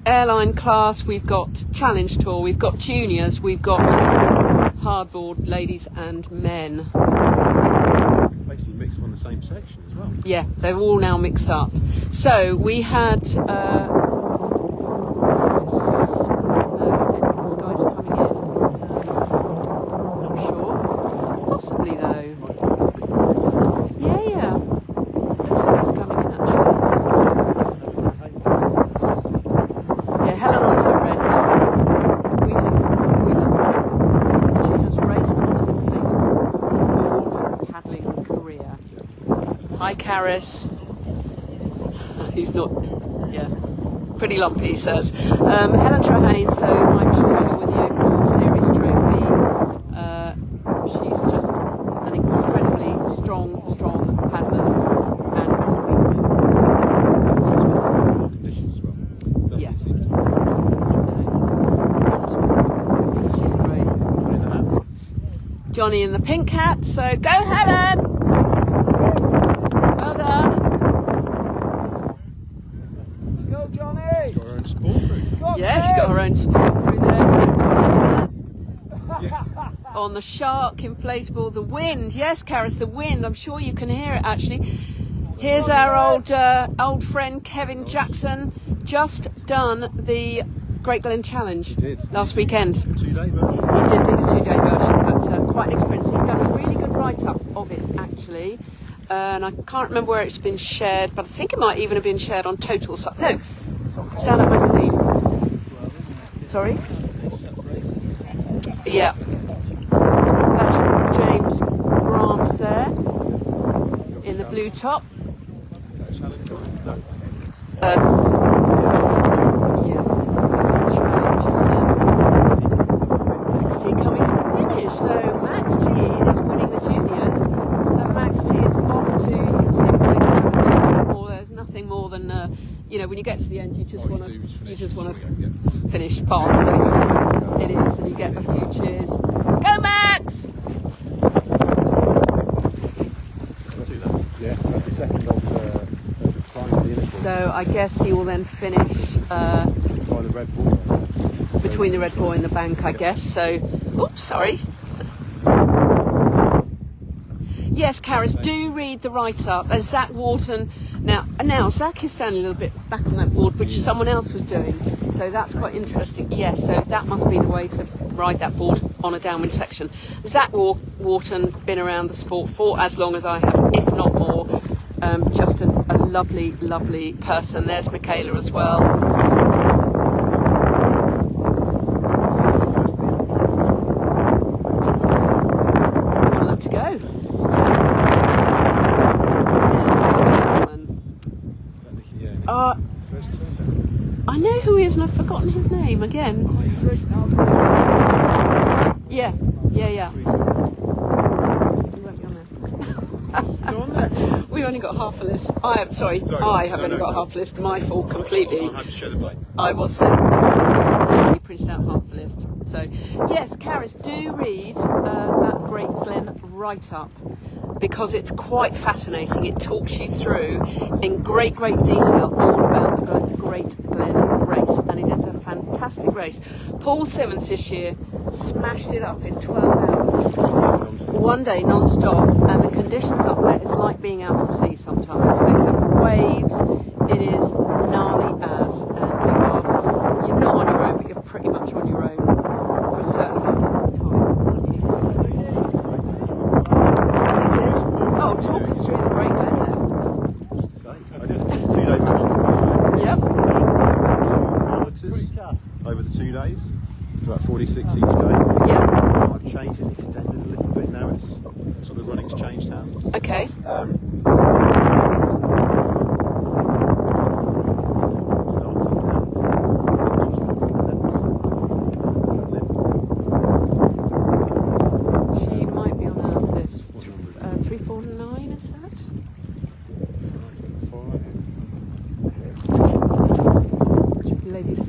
airline class, we've got challenge tour, we've got juniors, we've got hardboard ladies and men. Basically mixed on the same section as well. Yeah, they're all now mixed up. So we had possibly though. Yeah. Looks like it's coming in actually. Yeah, Helen on her red now. She has raced on the paddling career. Hi Karis. He's not, yeah, pretty lumpy, he says. Helen Trahane, so I'm sure she'll win the overall series trophy. She's just an incredibly strong paddler and Conditions as well. yeah. Seems to She's great. Johnny in the pink hat, so go Helen! Well done. Go, Johnny! She's got her own support crew. Yeah, she's got her own support crew there. On the Shark inflatable, the wind. Yes, Karis, the wind. I'm sure you can hear it actually. Here's our old friend Kevin Jackson, just done the Great Glen Challenge. He did. Last weekend. 2-day version. He did do the 2-day version, but quite an experience. He's done a really good write-up of it actually. And I can't remember where it's been shared, but I think it might even have been shared on Total. No, Stand Up Magazine. Sorry? Yeah. That's James Grant there in the blue top. Yeah. Max T coming to the finish. So Max T is winning the juniors, and Max T is off to or there's nothing more than when you get to the end, you just want to finish fast. It is, and you get a few cheers. Go Max! Yeah, that's the second of the triangle. So I guess he will then finish By the Red Bull. between the Red Bull and the bank, I guess. So, oops, sorry. Yes, Caris, do read the write-up. There's Zach Wharton. Now Zach is standing a little bit back on that board, which someone else was doing. So that's quite interesting. Yes, so that must be the way to ride that board on a downwind section. Zach Wharton, been around the sport for as long as I have, if not more. Just a lovely, lovely person. There's Michaela as well. I'll let you go. I know who he is and I've forgotten his name again. Yeah. We won't be on there. We've only got half a list. I have only got half a list. My fault completely. I'll have to share the blame. I was sent. He printed out half the list. So, yes, Caris, do read that Great Glen write-up because it's quite fascinating. It talks you through in great detail all about the Great Glen race, and it is a fantastic race. Paul Simmons this year smashed it up in 12 hours. One day non-stop, and the conditions up there, it's like being out on sea sometimes. They have waves, it is gnarly as, and you're not on your own, but you're pretty much on your own for a certain amount of time, aren't you? Oh, talk us through the Great Glen then. I did a 2-day mission. Yep. 2 kilometres over the 2 days. It's about 46 each day. Yep. I've changed and extended a little bit now. It's sort of the running's changed hands. Okay. She might be on our list. 349, is that? Ladies.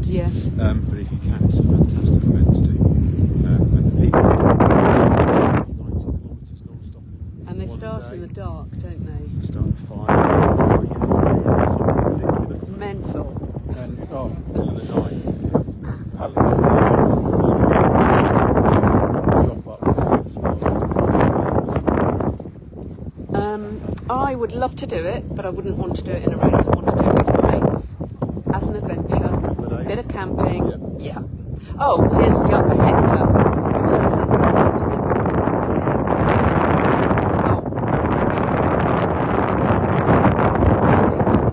Yes. But if you can, it's a fantastic event to do. And the people 90 kilometres non-stop. And they start in the dark, don't they? They start at 5, 3, 4 a.m. Something ridiculous. Mental. And in the night, I would love to do it, but I wouldn't want to do it in a race. I want to do it with mates, as an adventure, bit of camping. Yeah. Oh, here's young Hector.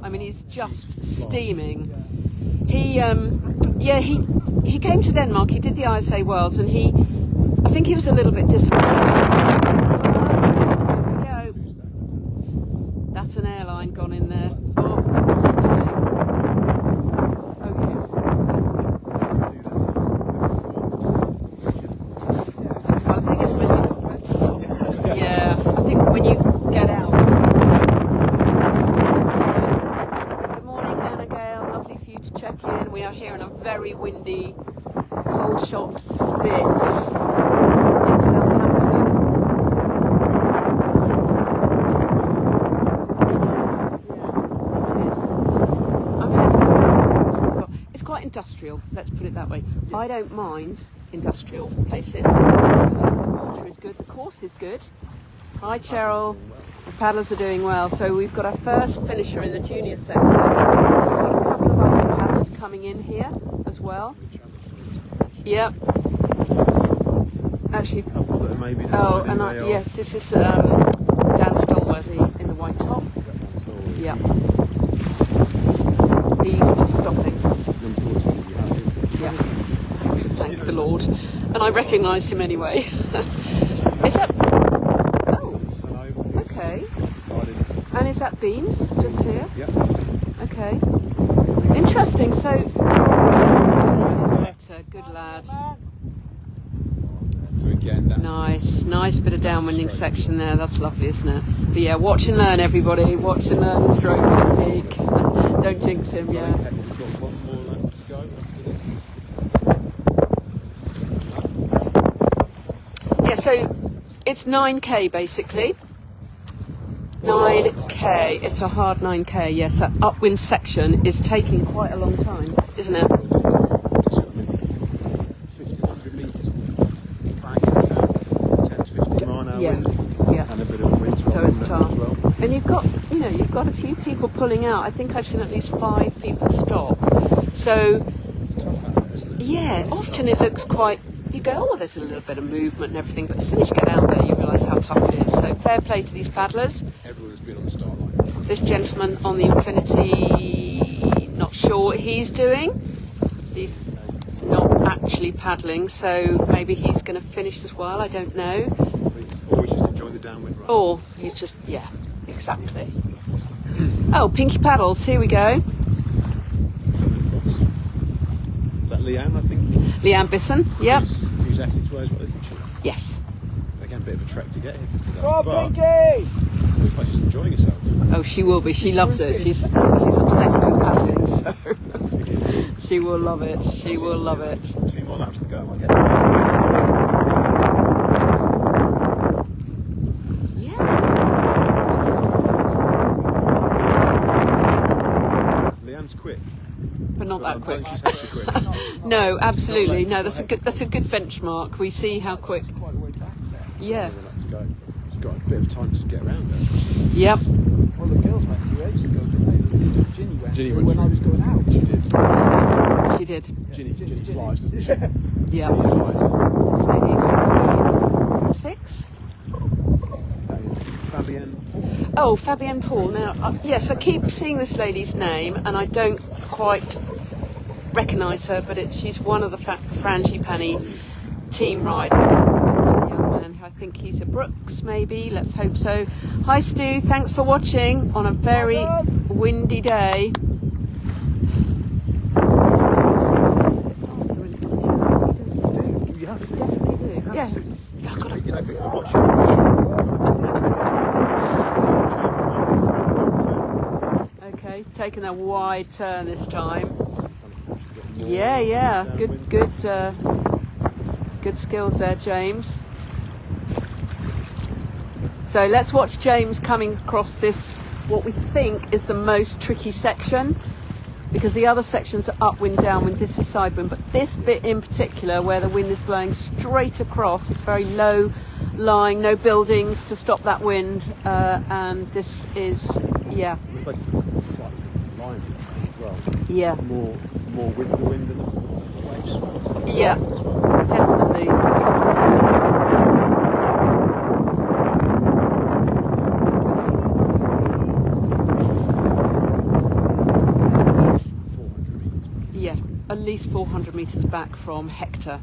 I mean, he's just steaming. He came to Denmark. He did the ISA Worlds, and I think he was a little bit disappointed. That's an airline gone in there. Oh, I think it's when you, I think when you get out. Good morning, Anna Gale. Lovely for you to check in. We are here in a very windy Calshot spit in Southampton. Industrial, let's put it that way. I don't mind industrial places. The water is good, the course is good. Hi Cheryl, the paddlers are doing well. So we've got our first finisher in the junior section. We've got a couple of other paddlers coming in here as well. Yep. Actually, yes, this is Dan Stolworthy in the white top. Yeah. He's just stopping. Yeah. Thank the Lord. And I recognise him anyway. Is that... Oh, okay. And is that Beans just here? Yeah. Okay. Interesting. So... Good lad. So we again, that's Nice bit of downwinding section there. That's lovely, isn't it? But yeah, watch and learn, everybody. Watch and learn the stroke technique. Don't jinx him, yeah. We've got one more lap to go. Yeah, so it's 9k basically. 9k. It's a hard 9k. Yes, that upwind section is taking quite a long time, isn't it? 1,500 metres back into 10 to 15 mile an hour wind. Yeah. And a bit of wind So it's tough. as well. And you've got a few people pulling out. I think I've seen at least 5 people stop. So It's tough out there, isn't it? yeah, often it looks quite. You go, oh, there's a little bit of movement and everything, but as soon as you get out there, you realise how tough it is. So fair play to these paddlers. Everyone's been on the start line. This gentleman on the Infinity, not sure what he's doing. He's not actually paddling, so maybe he's going to finish as well. I don't know. Or just enjoy the downwind run. Or he's just, yeah, exactly. Oh, Pinky Paddles, here we go. Is that Leanne, I think? Leanne Bisson, yep. Who's Essex way as well, isn't she? Yes. Again, a bit of a trek to get here to that. Go on, But Pinky! looks like she's enjoying herself. Oh, she will be. She loves it. She's obsessed with paddling, so she will love it. She will love it. 2 more laps to go, I guess. Leanne's quick. But not that quick. Don't she's have to quick. No, absolutely. No, that's a good benchmark. We see how quick. Quite a way back there. Yeah. To go. She's got a bit of time to get around there. Yep. Well, the girls went through ages ago, didn't they? Ginny went Ginny through went when I was through. going out. She did. She did. Ginny flies, doesn't she? Yeah. Ginny flies. Maybe 66. That is Fabienne. Oh, Fabienne Paul. Now, yes, I keep seeing this lady's name, and I don't quite recognise her, but she's one of the Frangipani team riders. Young man, I think he's a Brooks, maybe. Let's hope so. Hi, Stu. Thanks for watching on a very windy day. You have to. Yeah. I've got to. You know, people are watching. Okay, taking a wide turn this time. Yeah. Good skills there, James. So let's watch James coming across this, what we think is the most tricky section, because the other sections are upwind, downwind, this is sidewind, but this bit in particular, where the wind is blowing straight across, it's very low lying, no buildings to stop that wind, and this is, yeah. Like line as well. Yeah. More with the wind and the waves. Yeah, definitely. Yeah, at least 400 metres back from Hector.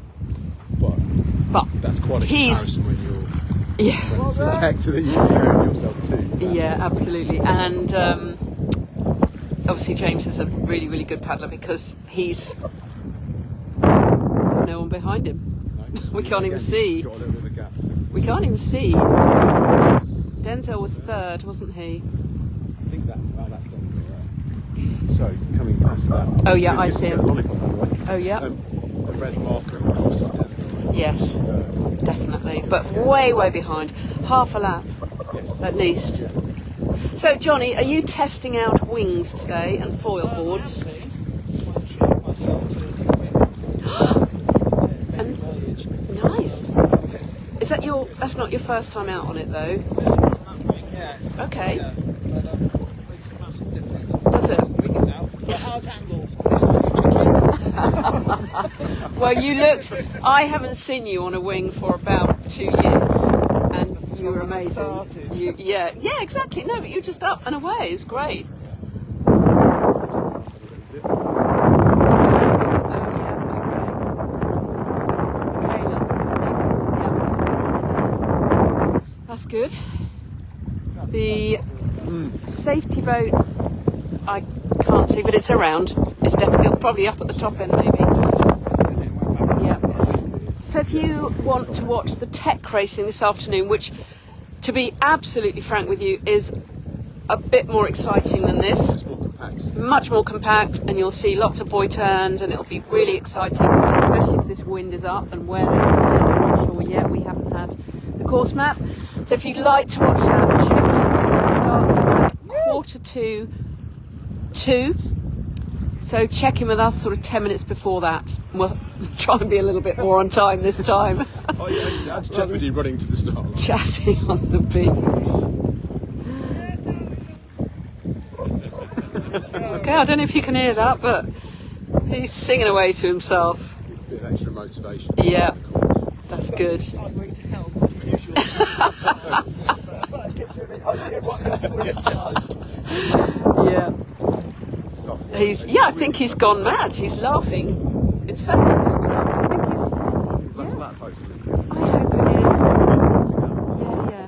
But that's quite a comparison when yeah, it's Hector that you're comparing yourself to. yeah, absolutely. And obviously James is a really, really good paddler because there's no one behind him. We can't even see. Got a little bit of a gap. We can't even see. Denzel was third, wasn't he? I think that's Denzel, right? So coming past that. Oh yeah, I see him. Lollipop, by the way. Oh yeah. The red marker across is Denzel. Yes, definitely. But way, way behind. Half a lap, Yes. at least. Yeah. So, Johnny, are you testing out wings today and foil boards? And nice. Is that that's not your first time out on it, though? Okay. Does it? Well, I haven't seen you on a wing for about 2 years, and you were amazing. Yeah, exactly. No, but you're just up and away. It's great. That's good. The safety boat, I can't see, but it's around. It's definitely probably up at the top end, maybe. Yeah. So if you want to watch the tech racing this afternoon, which, to be absolutely frank with you, is a bit more exciting than this. It's more compact. Much more compact, and you'll see lots of boy turns, and it'll be really exciting, especially if this wind is up and where they put it. We're not sure yet. We haven't had the course map. So if you'd like to watch that, check it starts at 1:45. So check in with us sort of 10 minutes before that. We'll try and be a little bit more on time this time. Oh yeah, that's Jeopardy running to the start line. Chatting on the beach. Okay, I don't know if you can hear that, but he's singing away to himself. A bit of extra motivation. Yeah, that's good. Yeah. I think he's gone mad. He's laughing. It's so good to himself. I think That's that photo. I hope it is. Yeah.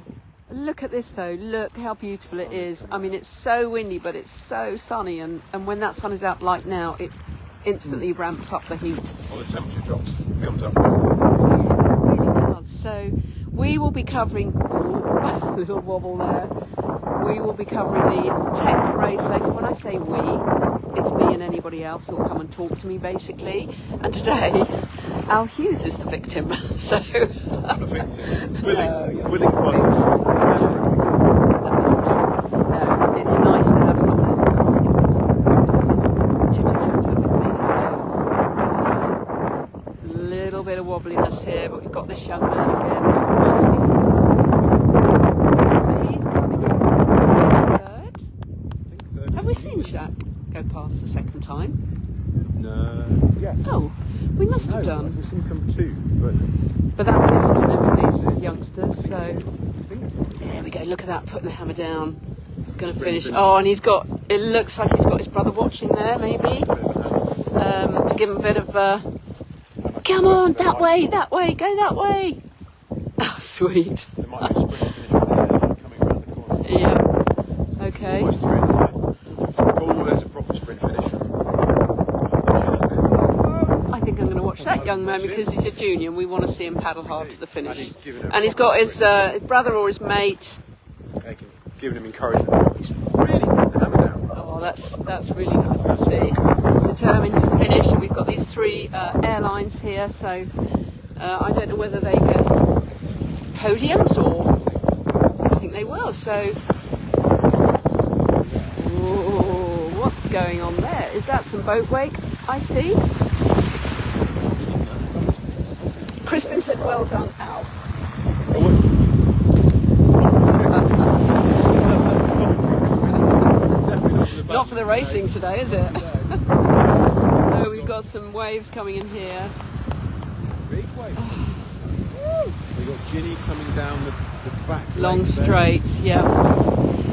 Look at this though. Look how beautiful it is. I mean, it's so windy, but it's so sunny, and when that sun is out like now, it instantly ramps up the heat. Well, the temperature drops, comes up. It really does. So we will be covering a little wobble there. We will be covering the tech race later. When I say we, it's me and anybody else who'll come and talk to me basically. And today, Al Hughes is the victim. So I'm a victim. Willing No, it's nice to have someone else chitter with me. So a little bit of wobbliness here, but we've got this young man again. This so he's coming in third. Have we seen Jack go past the second time? No. Yeah. Oh, we must have done. We've seen come two, But that's it, isn't it, with these youngsters? So there we go. Look at that, putting the hammer down. Going to finish. Oh, and he's got. It looks like he's got his brother watching there, maybe, to give him a bit of. Come on, that way, go that way. Oh, sweet. there might be a sprint finish coming around the corner. Yeah. Okay. Almost 3 and 5. Oh, there's a proper sprint finish. I think I'm going to watch that young man because he's a junior and we want to see him paddle hard to the finish. And he's got his brother or his mate. Giving him encouragement. He's really putting the hammer down. Oh, that's really nice to see. Determined to finish, and we've got these 3 airlines here, so I don't know whether they get podiums or I think they will. So, ooh, what's going on there? Is that some boat wake? I see. Crispin said, "Well done, Al." Not for the racing today, is it? So we've got some waves coming in here. Big wave. We've got Ginny coming down the back. Long straight, yeah.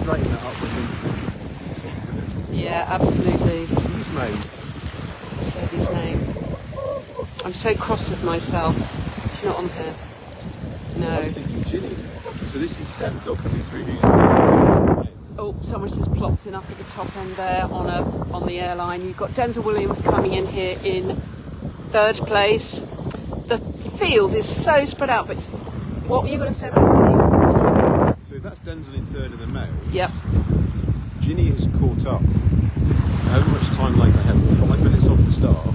Straighten that up with Yeah, absolutely. Who's made? What's this lady's name? I'm so cross with myself. She's not on here. I No. was thinking Ginny. So this is Denzel coming through. Who's Oh, someone's just plopped in up at the top end there on the airline. You've got Denzel Williams coming in here in 3rd place. The field is so spread out, but what were you going to say about the So if that's Denzel in 3rd of the male, Yep. Ginny has caught up. However much time like they had, 5 minutes off the start,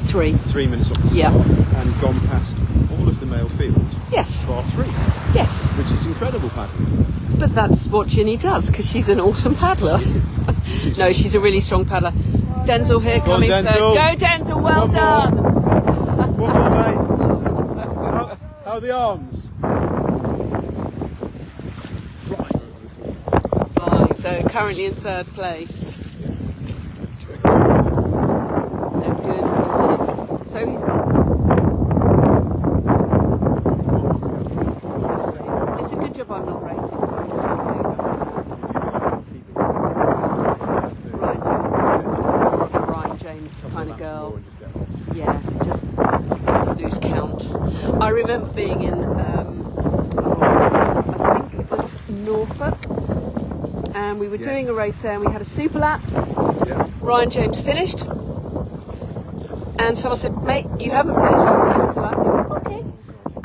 3. 3 minutes off the Yep. start, and gone past all of the male field, Yes. bar 3, Yes. which is incredible paddling. But that's what Ginny does because she's an awesome paddler. No, she's a really strong paddler. Denzel here Go on, coming Denzel. third. Go Denzel, well One more. done. One more, mate. How are the arms? Flying, so currently in 3rd place. No good. So he's got. It's a good job I'm not racing. Ryan James kind of girl. Yeah, just lose count. I remember being in, I think it was Norfolk, and we were doing a race there, and we had a super lap. Yeah. Ryan James finished, and someone said, "Mate, you haven't finished the rest of the lap." Okay.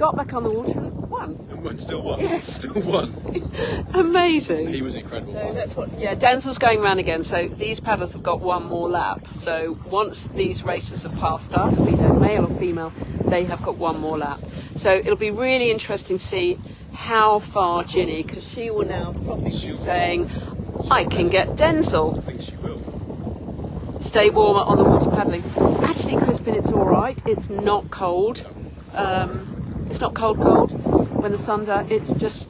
got back on the water and won. And still won. Yes. Still won. Amazing. He was incredible. So that's what. Yeah, Denzel's going around again. So these paddlers have got one more lap. So once these racers have passed us, be they male or female, they have got one more lap. So it'll be really interesting to see how far Ginny, because she will now probably be saying, I can get Denzel. I think she will. Stay warmer on the water paddling. Actually, Crispin, it's all right. It's not cold. It's not cold when the sun's out. It's just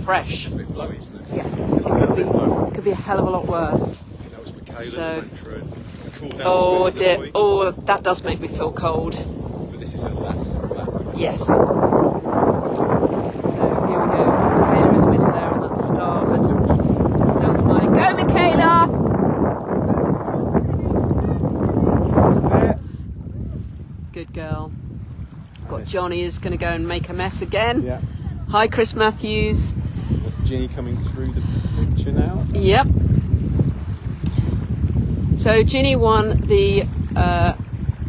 fresh. It's a bit blowy, isn't it? Yeah. It's a little bit blowy. It could be a hell of a lot worse. That was Michaela So- who went for a cool down Oh swim, dear. didn't we? Oh, that does make me feel cold. But this is her last lap. Yes. So here we go. Michaela in the middle there on that starboard. Still smiling. Go, Michaela! Good girl. Got Johnny is going to go and make a mess again. Yeah. Hi, Chris Matthews. That's Ginny coming through the picture now. Yep. So Ginny won the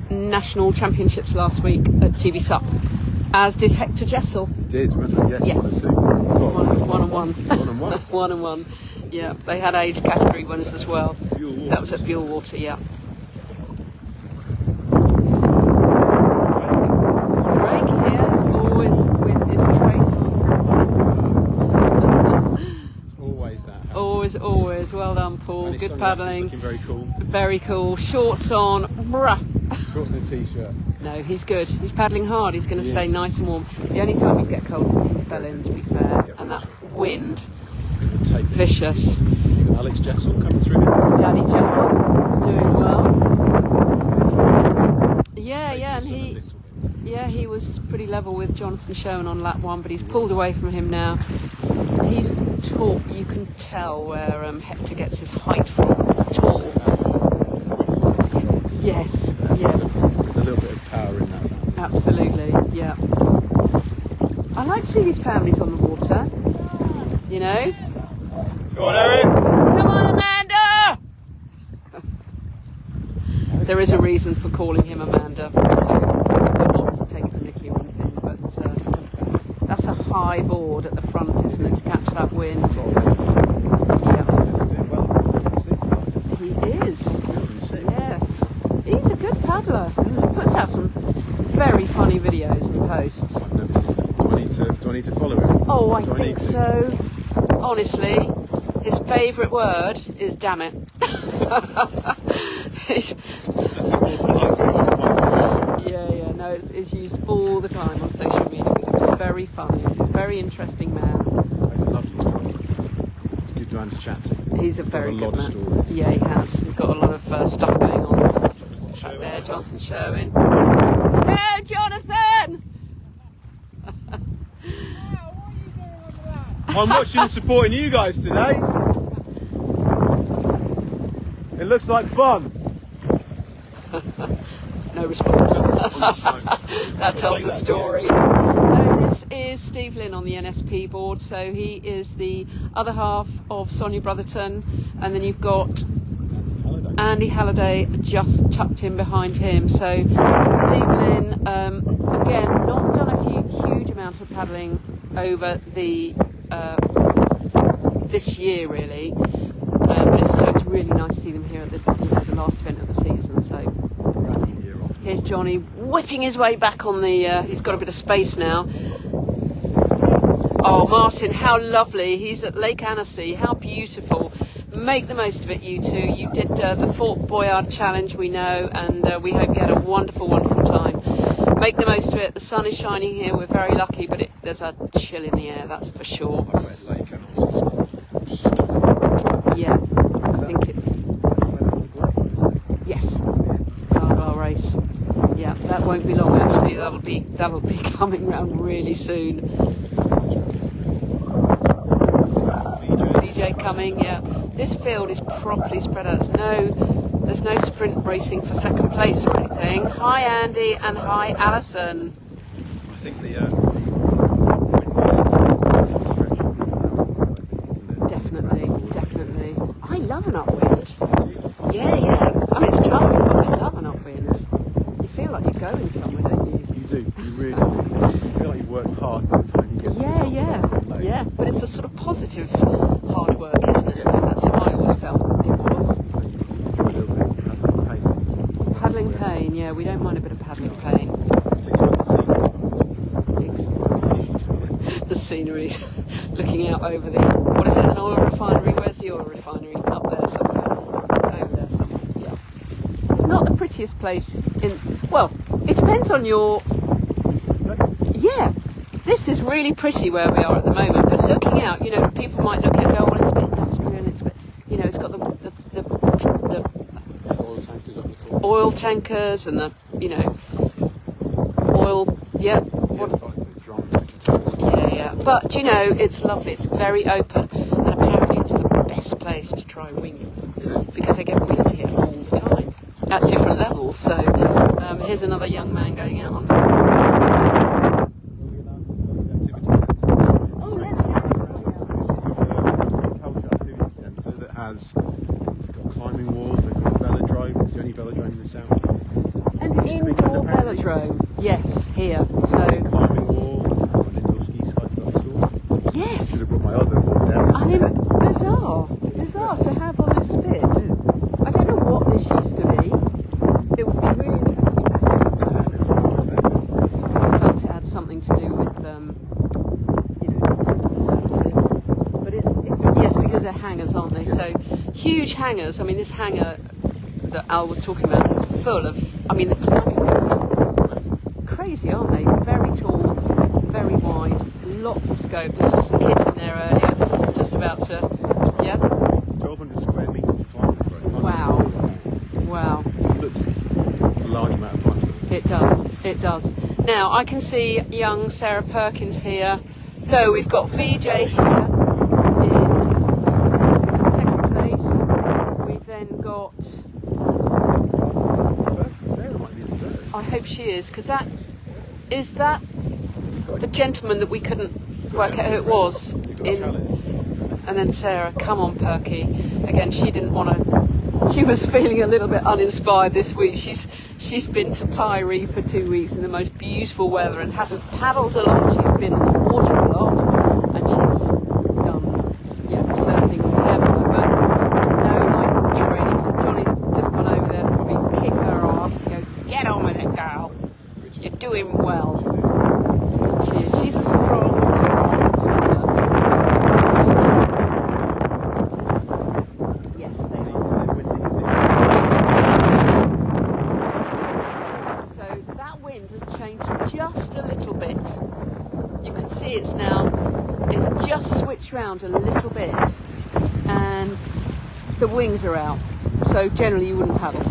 national championships last week at GBSUP, as did Hector Jessel. Did, wasn't it? Yes. 1 and 2. One and one. 1 and 1. 1 and 1. Yeah, they had age category winners as well. Buell That was at Buell Water, yeah. Craig here, always with his train. It's always that. Always. Well done, Paul. And his Good sunglasses paddling. looking very cool. Very cool. Shorts on. Bruh. Shorts and a t-shirt. No, he's good. He's paddling hard. He's going to He stay is. nice and warm. The only time he'd get cold is if he fell in, to be fair. Yeah, And that watch. wind. Take Vicious. Alex Jessel coming through. Danny Jessel doing well. Yeah, and he was pretty level with Jonathan Schoen on lap 1, but he's pulled away from him now. He's tall. You can tell where Hector gets his height from. He's tall. Yes. There's a little bit of power in that. Absolutely, yeah. I like to see these families on the water. You know? Go on, Eric! Come on, Amanda! There is a reason for calling him Amanda, so we're not taking the mickey or anything, but that's a high board at the front, isn't it, to catch that wind? Yeah, he is. Yeah, he's a good paddler. He puts out some very funny videos and posts. I've never seen that. Do I need to follow him? Oh, I Do think need to? so. Honestly, his favourite word is damn it. Yeah, no, it's used all the time on social media. It's very funny, very interesting man. He's a lovely story. He's a good man to chat to. He's a very Got a good lot man. of stories. Yeah, he has. He's got a lot of stuff going on. Back there, Jonathan Sherwin. No, Jonathan! I'm watching and supporting you guys today. It looks like fun. No response. That tells the story. So this is Steve Lynn on the NSP board. So he is the other half of Sonia Brotherton, and then you've got Andy Halliday just tucked in behind him. So Steve Lynn, again, not done a huge amount of paddling over the this year really, but it's really nice to see them here at the last event of the season. So here's Johnny whipping his way back on the. He's got a bit of space now. Oh, Martin, how lovely! He's at Lake Annecy. How beautiful! Make the most of it, you two. You did the Fort Boyard Challenge, we know, and we hope you had a wonderful time. Make the most of it. The sun is shining here. We're very lucky, but there's a chill in the air, that's for sure. Yeah, I think it. Yes, Gargoyle race. Yeah, that won't be long actually. That'll be coming round really soon. DJ coming. Yeah, this field is properly spread out. There's no sprint racing for second place or anything. Hi Andy and hi Alison. I think the Definitely. I love an upwind. Yeah. I mean, it's tough, but I love an upwind. You feel like you're going somewhere, don't you? You do. You really do. positive hard work, isn't it? That's how I always felt it was. So you enjoy a little bit of paddling pain. Paddling pain, yeah, we don't mind a bit of paddling pain. Particularly the The scenery, looking out over the, what is it, an oil refinery? Where's the oil refinery? Up there somewhere. Over there somewhere, yeah. It's not the prettiest place in, well, it depends on your, yeah. This is really pretty where we are at the moment, but looking out, you know, people might look at it and go, well, it's a bit industrial, it's a bit, you know, it's got the oil tankers up the top. oil tankers and the, you know, oil, yeah. Yeah, but you know, it's lovely, it's very open, and apparently it's the best place to try winging, because they get wind here all the time, at different levels, so here's another young man going out on this. Calshot activity centre that has got climbing walls, they've got a velodrome, it's the only velodrome in the south. And indoor velodrome, yes, here, so... Climbing wall, an indoor ski slide for that sort. Yes! Should have brought my other wall down I instead. mean, bizarre to have on a spit. I don't know what this used to be. It would be really interesting to felt it had something to do with, you know, services. But it's yes, because they're hangars, aren't they? So huge hangars. I mean, this hangar that Al was talking about is full of. I mean, the climbing walls are crazy, aren't they? Very tall, very wide, lots of scope. We saw some kids in there earlier, just about to, yeah. 1,200 square metres to climb for it. Wow. Wow. It looks a large amount of climbing. It does. It does. Now I can see young Sarah Perkins here. So we've got VJ here in second place. We've then got. Sarah might be in third. I hope she is, because is that the gentleman that we couldn't work out who it was. And then Sarah, come on Perky. Again, she didn't want to. She was feeling a little bit uninspired this week. She's been to Tyree for 2 weeks in the most beautiful weather and hasn't paddled a lot. She's been in the water a lot, and she's done surfing forever. But no, like training. So Johnny's just gone over there to probably kick her ass and go, get on with it, girl. You're doing well. She's a strong yes, they are. So that wind has changed just a little bit. You can see it's just switched round a little bit, and the wings are out. So generally you wouldn't paddle.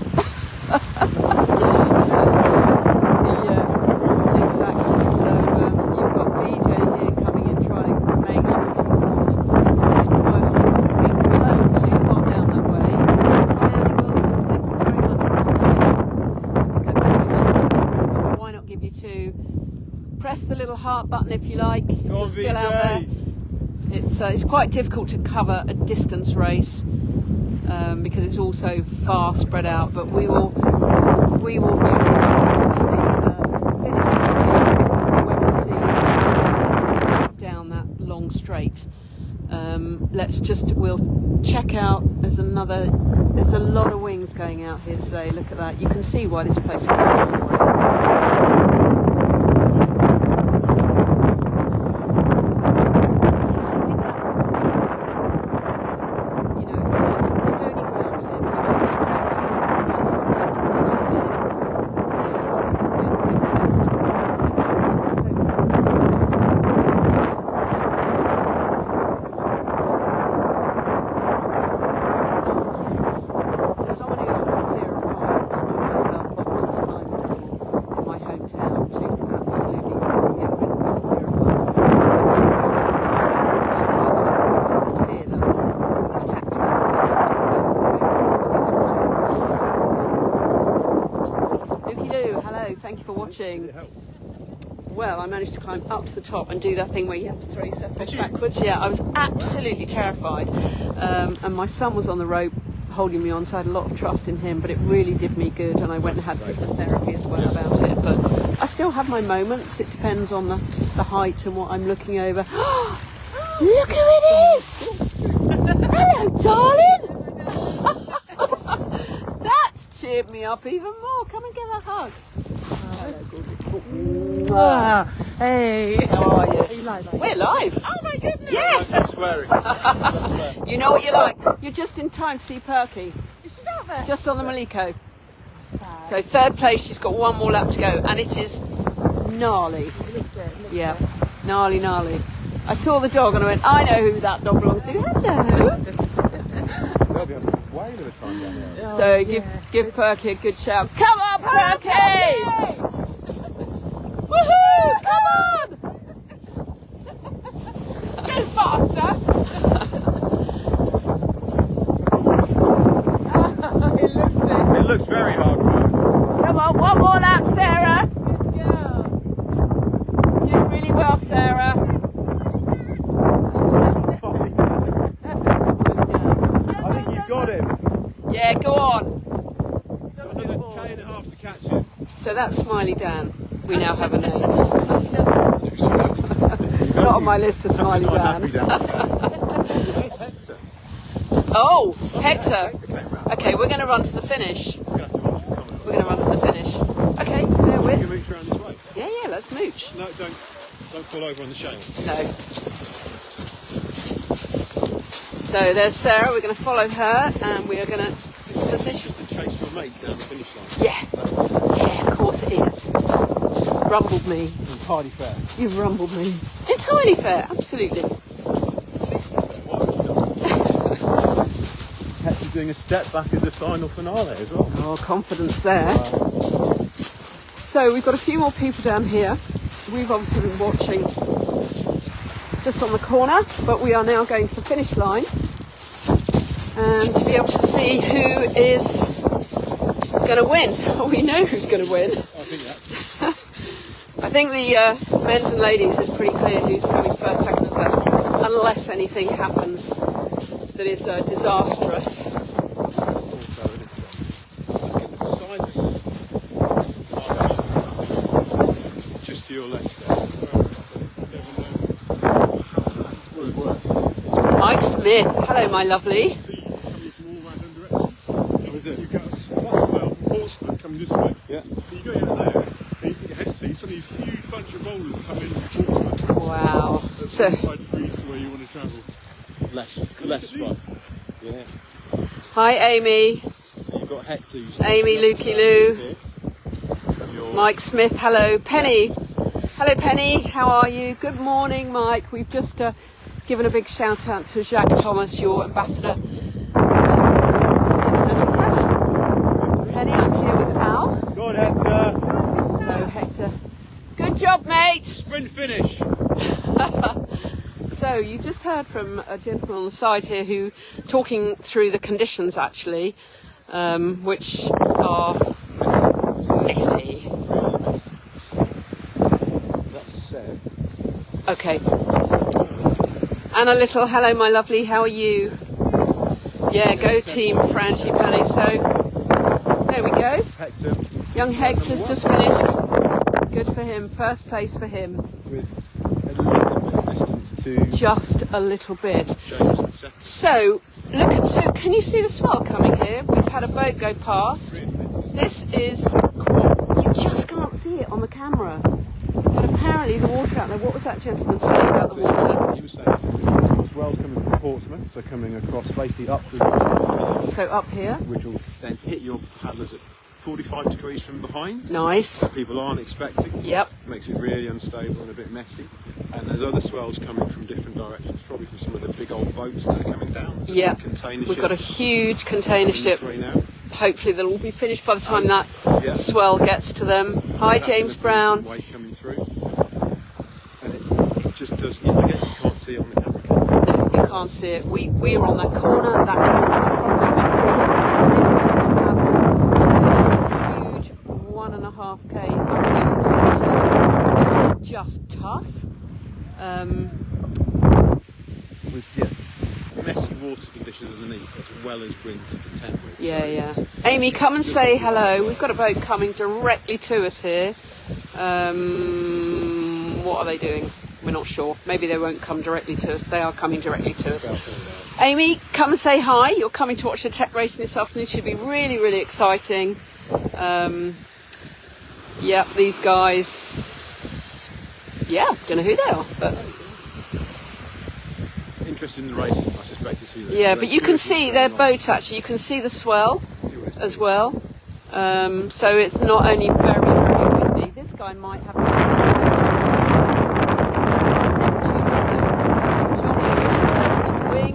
Press the little heart button if you like. If you're still out there. It's quite difficult to cover a distance race because it's all so far spread out. But we will finish when we see down that long straight. We'll check out. There's a lot of wings going out here today. Look at that. You can see why this place is beautiful. Thank you for watching. Well, I managed to climb up to the top and do that thing where you have to throw yourself backwards. Yeah, I was absolutely terrified. And my son was on the rope holding me on, so I had a lot of trust in him, but it really did me good, and I went and had hypnotherapy as well about it. But I still have my moments. It depends on the height and what I'm looking over. Look who it is! Hello, darling! That's cheered me up even more. Come and give a hug. Hey. How are you? Are you live? We're live. Oh my goodness. Yes! I'm swearing. You know what you're like. You're just in time to see Perky. Is she out there? Just on the Maliko. So third place, she's got one more lap to go, and it is gnarly. Yeah, gnarly. I saw the dog and I went, I know who that dog belongs to. Hello. They'll be having a whale of a time down there. So give Perky a good shout. Come on, Perky! Woohoo! Come on! Go faster! It looks very hard work. Come on, one more lap, Sarah. Good girl. Doing really well, Sarah. I think you've got him. Yeah, go on. Another K and a half to catch him. So that's Smiley Dan. We now have a name. She looks. Not on my list of Smiley Dan. Where's Hector? Oh, Hector. Came round. Okay, we're going to run to the finish. We're going to have to watch him coming. We're going to run to the finish. Okay, there You with. can mooch around this way. Yeah, let's mooch. No, don't fall over on the shale. No. So there's Sarah. We're going to follow her, and we are going to position. To chase your mate down the finish line. Yeah, of course it is. Rumbled me. Entirely fair. You've rumbled me. Entirely fair, absolutely. Hector's doing a step back as a final finale as well. Oh, confidence there. So we've got a few more people down here. We've obviously been watching just on the corner, but we are now going to the finish line and to be able to see who is going to win. We know who's going to win. I think that's I think the men's and ladies is pretty clear who's coming first, second and third, unless anything happens that is disastrous. also look at the size of it. Just to your left there. Mike Smith, hello my lovely. That was it. You've got a swell Portsmouth coming this way. Yeah. So you go in there, and you get head see, suddenly these huge bunch of boulders come in from Portsmouth. Wow. That's So 45 degrees to where you want to travel. Less fun. Yeah. hi Amy, So you've got Hector. Amy Lukey Lou, Mike Smith, hello Penny. Hello Penny, how are you? Good morning Mike. We've just given a big shout out to Jacques Thomas, your ambassador. Penny, I'm here with Al. Go on, Hector. So Hector, good job mate. Sprint finish. So you just heard from a gentleman on the side here who talking through the conditions actually, which are messy. That's said. Okay. And a little hello my lovely, how are you? Yeah, go team Frangipane. So there we go. Hector Young Hector's just finished. Good for him, first place for him. with a little bit of distance to Just a little bit. James in second. So can you see the swell coming here? We've had a boat go past. This is, you just can't see it on the camera. But apparently the water out there, what was that gentleman saying about the water? He was saying the swell's coming from Portsmouth, so coming across basically up the So up here, which will then hit your paddlers at 45 degrees from behind. nice. People aren't expecting. Yep. Makes it really unstable and a bit messy. And there's other swells coming from different directions, probably from some of the big old boats that are coming down. There's a Yep. big container We've ship got a huge container coming ship. this way now. Hopefully they'll all be finished by the time that Yeah. swell gets to them. Hi That's James gonna bring Brown. some weight coming through. And it just does, again, you can't see it on the camera. No, you can't see it. We're on that corner. That corner's probably messy. Huge 1.5k uphill section, which is just tough. With messy water conditions underneath, as well as wind to contend with. Yeah, yeah. Amy, come and say hello. We've got a boat coming directly to us here. What are they doing? we're not sure. Maybe they won't come directly to us. They are coming directly to us. Amy, come and say hi. You're coming to watch the tech racing this afternoon. Should be really, really exciting. Yeah, these guys, yeah, don't know who they are, but interested in the racing, I suspect, to see them. yeah, but you can see their boat actually. You can see the swell as well. So it's not only very, very windy. This guy might have Neptune Johnny on his wing.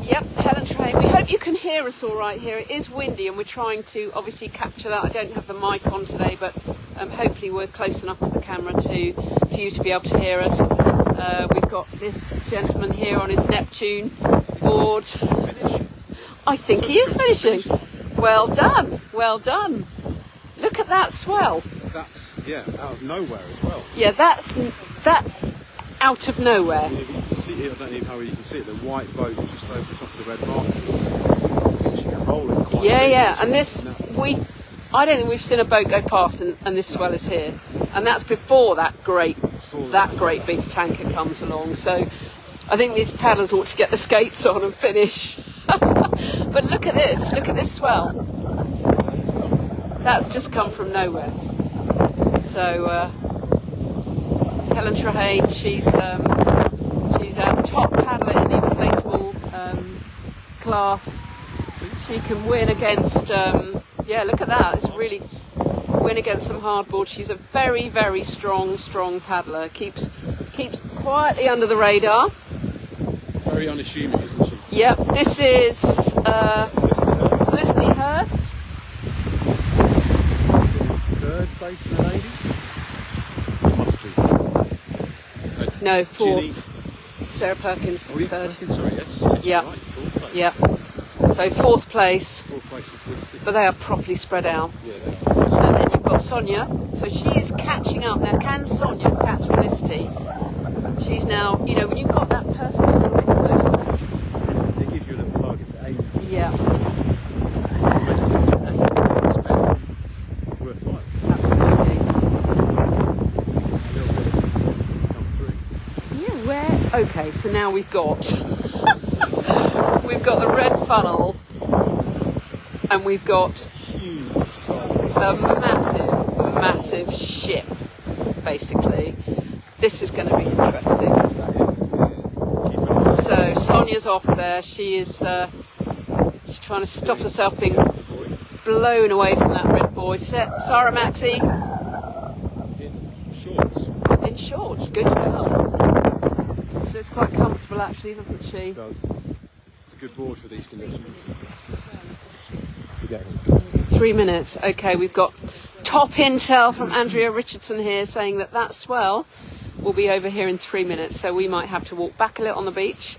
Yep, Helen Train. We hope you can hear us all right here. It is windy and we're trying to obviously capture that. I don't have the mic on today, but hopefully we're close enough to the camera for you to be able to hear us. We've got this gentleman here on his Neptune board. I think he is finishing. Well done, well done. Look at that swell. That's, yeah, out of nowhere as well. Yeah, that's out of nowhere. You can see here, I don't know how you can see it, the white boat just over the top of the red markers. Pitching and rolling quite Yeah, and this, I don't think we've seen a boat go past and this swell is here. And that's before that great big tanker comes along. So I think these paddlers ought to get the skates on and finish. But look at this swell. That's just come from nowhere. So Helen Trahane, she's a top paddler in the inflatable class. She can win against yeah, look at that. It's really win against some hardboard. She's a very, very strong paddler. Keeps quietly under the radar. Very unassuming, isn't she? Yep. This is Felicity Hurst. Third place for the ladies. No, fourth. Ginny. Sarah Perkins, Oh, yeah, third. Perkins, sorry, yes. Yeah. Right, fourth place. Yep. So fourth place, Fourth place for Felicity. but they are properly spread out. Yeah, they are. And then you've got Sonia. So she is catching up now. Can Sonia catch Felicity? She's now, you know, when you've got that person a little bit closer. They give you a little target to aim. Yeah. Worthwhile. Absolutely. A little bit of consistency come through. Yeah, where? Okay, so now we've got the red funnel, and we've got a massive ship. Basically, this is going to be interesting. So Sonia's off there. She is she's trying to stop herself being blown away from that red buoy. Sarah Maxey in shorts. Good girl. She looks quite comfortable actually, doesn't she? It does. It's a good board for these conditions. 3 minutes. Okay, we've got top intel from Andrea Richardson here saying that swell will be over here in 3 minutes, so we might have to walk back a little on the beach.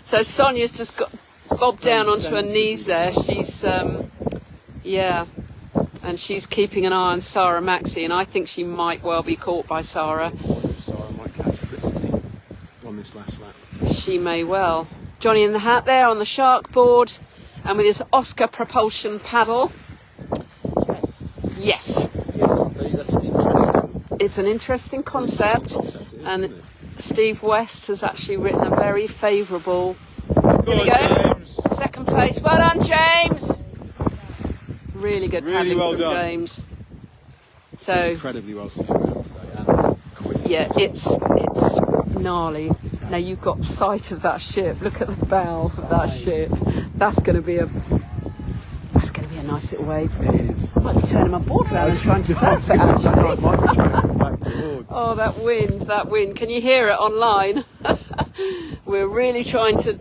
So Sonia's just got bobbed down onto her knees there. She's yeah, and she's keeping an eye on Sarah Maxey, and I think she might well be caught by Sarah. Sarah might catch Felicity on this last lap. She may well. Johnny in the hat there on the shark board, and with his Oscar propulsion paddle. Yes. Yes, that's interesting. It's an interesting concept, and isn't it? Steve West has actually written a very favourable. Here we Go on, go. James. Second place. Well done, James. Really good Really paddling well from done. James. So Incredibly well suited around today, and quick. yeah, it's gnarly. Now you've got sight of that ship. Look at the bow of that ship. That's going to be a nice little wave. It is. I might be turning my board around and trying to surf it actually. Might be trying back towards. Oh, that wind! Can you hear it online? We're really trying to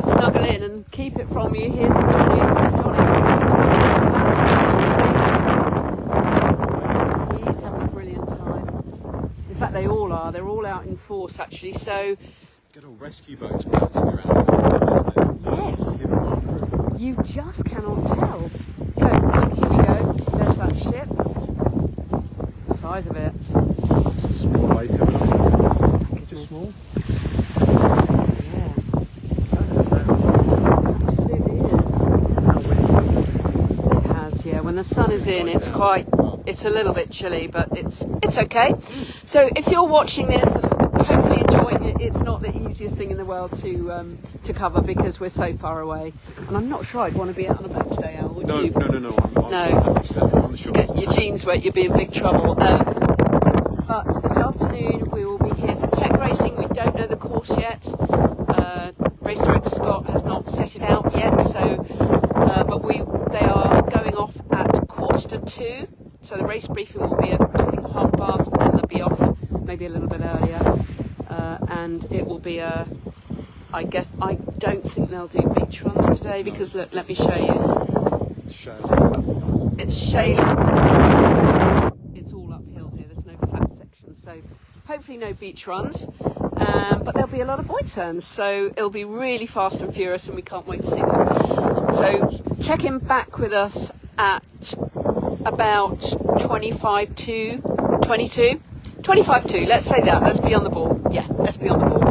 snuggle in and keep it from you. Here's Johnny. He's having a brilliant time. In fact, they all are. They're all out in force actually. So Good old rescue boats bouncing around. yes, you just cannot tell. So here we go. There's that ship. The size of it. Just a small wave coming up. Just small. Yeah. sun is in. It's a little bit chilly, but it's okay. So if you're watching this and hopefully enjoying it, it's not the easiest thing in the world to cover because we're so far away. And I'm not sure I'd want to be out on a boat today, Al, would you? No. I'm standing on the shores. Get your jeans wet, you'll be in big trouble. But this afternoon we will be here for tech racing. We don't know the course yet. Race director Scott has not set it out yet, so but they are going off at 1:45. So the race briefing will be at I think past, and then they'll be off maybe a little bit earlier, and it will be I don't think they'll do beach runs today because look, let me show you. It's shale. It's all uphill here. There's no flat section, so hopefully no beach runs. But there'll be a lot of buoy turns, so it'll be really fast and furious, and we can't wait to see them. So check in back with us at about 25 to 22. 25 to, let's say that. Let's be on the ball. Yeah, let's be on the ball.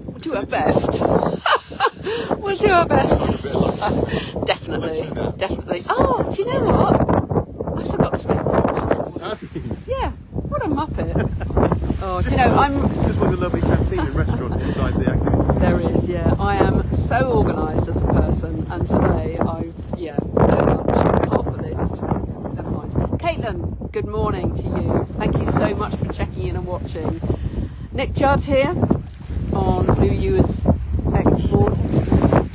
We'll do our best. We'll do our best. Definitely. Oh, do you know what? I forgot to make. Yeah, what a muppet. Oh, do you know, Just was a lovely canteen and restaurant inside the activities. There is, yeah. I am so organised as a person, and today very much half a list. Never mind. Caitlin, good morning to you. Thank you so much for checking in and watching. Nick Judd here on Blue Ewers X-Board.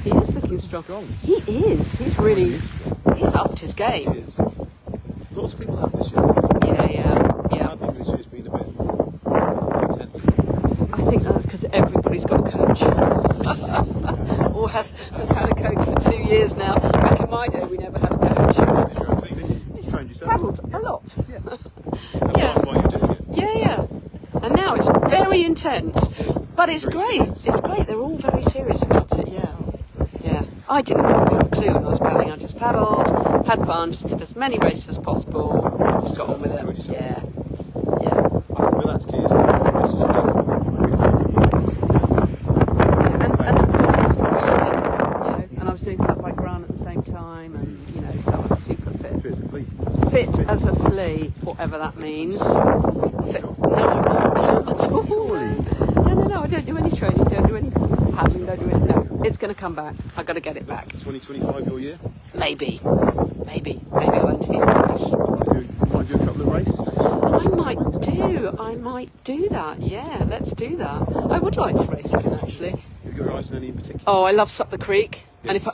He is looking strong. He is. He's upped his game. He is. Lots of people have this year. Yeah. I think this year's been a bit intense. I think that's because everybody's got a coach. Or has had a coach for 2 years now. Back in my day, we never had a coach. Did your own thing, didn't you? You trained yourself. Travelled a lot. Yeah. Yeah. While you're doing it. Yeah. And now it's very intense. But it's great. It's great. They're all very serious about it. Yeah. I didn't have a clue when I was paddling. I just paddled, had fun, just did as many races as possible, just got on with it. Yeah. Well, that's key, isn't it? What races you do. And I was doing stuff like run at the same time, and so I was super fit. Fit as a flea, whatever that means. No, I'm not at all. No, I don't do any training, don't do any paddling, don't do it. No, it's going to come back. I've got to get it back. 2025 your year? Maybe I'll enter the race. Might do a couple of races. I might do that. Yeah, let's do that. I would like to race again, actually. Have you got your eyes on any in particular? Oh, I love Sup the Creek. Yes. And if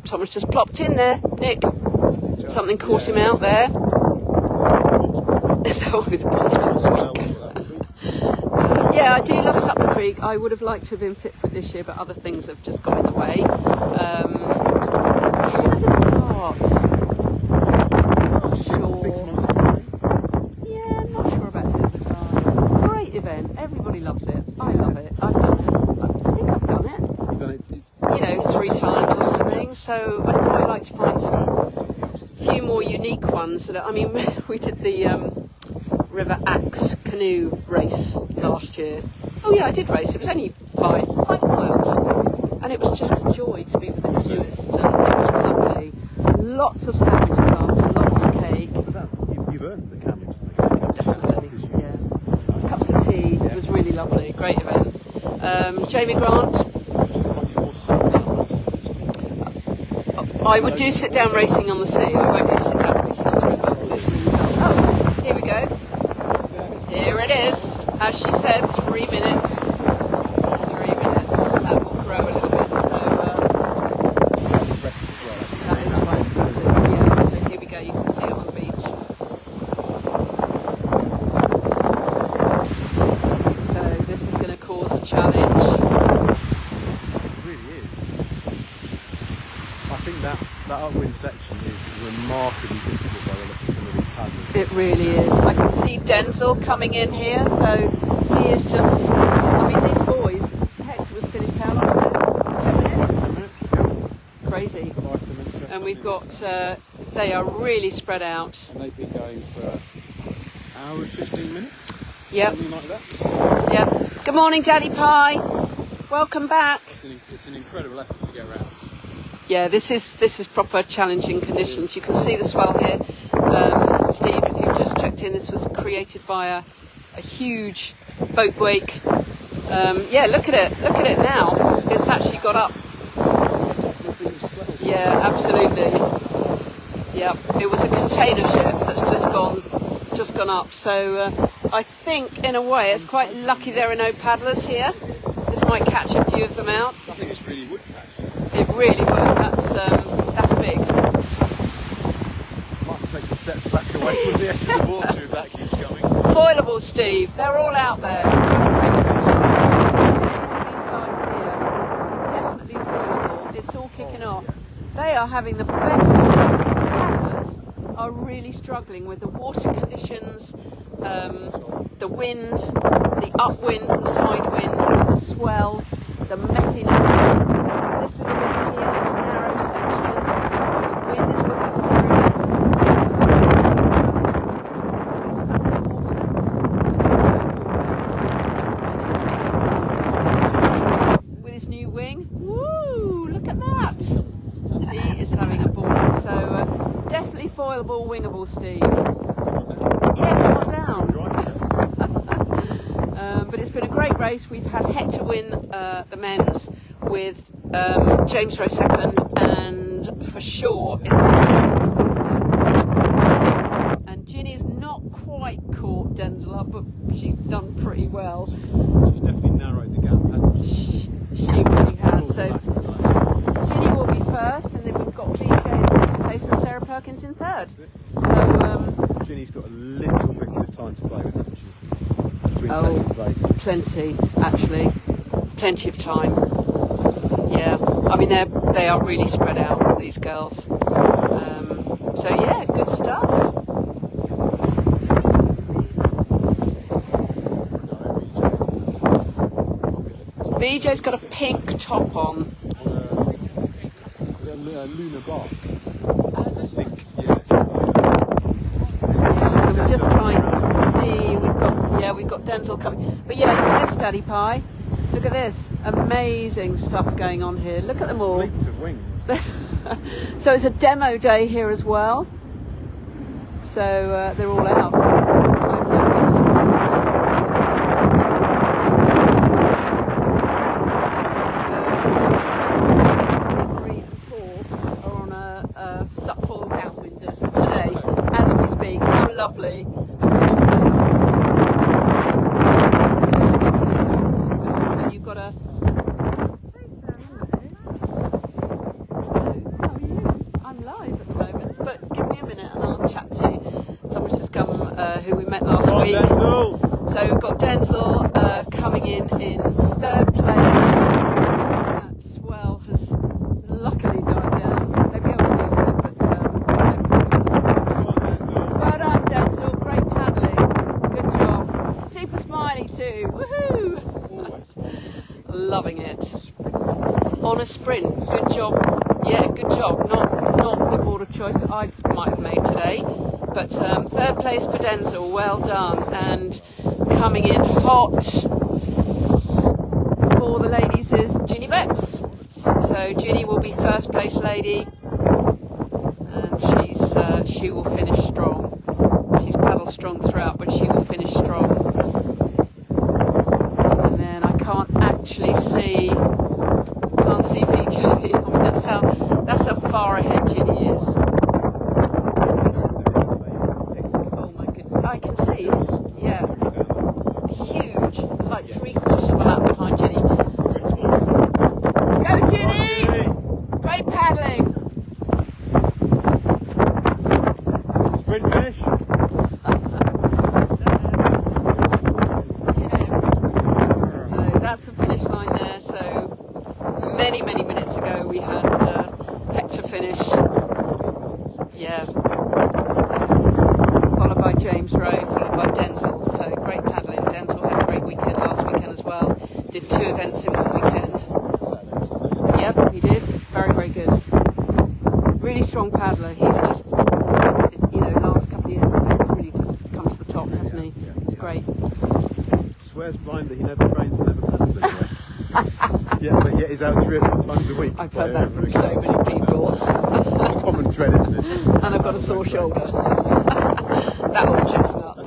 someone's just plopped in there, Nick. Something caught him out there. Yeah, I do love Sup the Creek. I would have liked to have been fit for it this year, but other things have just got in the way. Everybody loves it. I love it. I think I've done it. You've done it. 3 times or something. So I'd quite like to find some few more unique ones. We did the River Axe canoe race last year. Oh yeah, I did race. It was only 5 miles, and it was just a joy to be with the canoeists, and it was lovely. Lots of sandwiches after, lots of cake. You've earned the camels. Definitely. Cups of tea. It was really lovely. Great event. Jamie Grant. I would do sit-down racing on the sea. I won't do sit-down racing on the river because it's really dull. Oh, here we go. Here it is. As she said, 3 minutes. 3 minutes. That will grow a little bit. So, here we go. You can see it on the beach. So this is going to cause a challenge. It really is. I think that upwind section is remarkably difficult by the look of some of these paddlers. It really is. I can see Denzel coming in here, so he is just. These boys. Hector was finished how long ago? 10 minutes. Crazy. And we've got. They are really spread out. And they've been going for an hour and 15 minutes. Yep. Something like that. Yep. Good morning, Daddy Pie. Welcome back. It's an incredible effort to get around. Yeah, this is proper challenging conditions. You can see the swell here. Steve, if you've just checked in, this was created by a huge boat wake. Yeah, look at it now. It's actually got up. Yeah, absolutely. Yeah, it was a container ship that's just gone up. So I think in a way it's quite lucky there are no paddlers here. This might catch a few of them out. I think this really would catch. It really would. That's big. Might take a step back away from the edge of the water if that keeps going. Foilable, Steve. They're all out there. These guys here, definitely foilable. It's all kicking off. They are having the best time. Paddlers are really struggling with the water conditions, the wind, the upwind, the side wind, the swell, the messiness. This little bit here, this narrow section, the wind is whipping through. With his new wing. Woo! Look at that! He is having a ball. So definitely foilable, wingable, Steve. Yeah, come on down. But it's been a great race. We've had Hector win the men's with James Rowe second, and for sure and Ginny's not quite caught Denzel up, but she's done pretty well. She's definitely narrowed the gap, hasn't she? She really has. So Ginny will be first, and then we've got BJ in second place and Sarah Perkins in third. So Ginny's got a little bit of time to play with, hasn't she? Between second place. Plenty, actually. Plenty of time. Yeah, I mean they are really spread out, these girls. So yeah, good stuff. BJ's got a pink top on. Luna Bark. So we're just trying to see. We've got Denzel coming. But yeah, look at this, Daddy Pie. Look at this. Amazing stuff going on here. Look at them all. Fleets of wings. So it's a demo day here as well. So they're all out. Three and four are on a SUP full downwinder today, as we speak. How lovely. You've got a... I'm live at the moment, but give me a minute and I'll chat to you. Someone's just come who we met last week. Denzel. So we've got Denzel coming in third place. That swell has luckily died down. They'll be able to deal with it, but well done, Denzel. Great paddling. Good job. Super smiley too. Woohoo! Loving it. On a sprint. Good job. Yeah, good job. Not the board of choice that I might have made today, but third place for Denzel. Well done. And coming in hot for the ladies is Ginny Betts. So Ginny will be first place lady, and she will finish strong. She's paddled strong throughout, but she will finish strong. And then I can't actually see VJ. I mean, that's how far ahead Ginny is. Oh my goodness, I can see. Yeah, huge, like 3/4 of a lap behind Ginny. Go Ginny! Great paddling. Sprint finish. So that's the finish line there. So many minutes ago we had Hector finish. Yeah. Followed by James Rowe, followed by Denzel. So great paddling. Denzel had a great weekend last weekend as well. Did 2 events in 1 weekend. Yep, he did. Very good. Really strong paddler. He's just, last couple of years he's really just come to the top, hasn't he? It's great. Swears blind that he never trains and never paddles anyway. Yeah, but yet he's out 3 or 4 times a week. I've heard that from so many people. It's a common thread, isn't it? And I've got a sore shoulder. That old chestnut.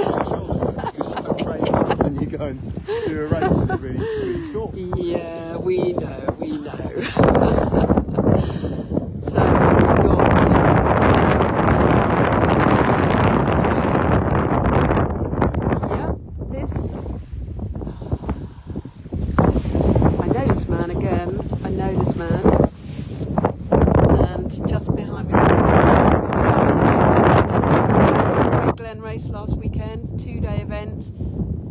And you go and do a race and it's really short. Yeah, we know. So, we've got... yeah, this... I know this man again. I know this man. And just behind me... Great Glen race last weekend, 2-day event,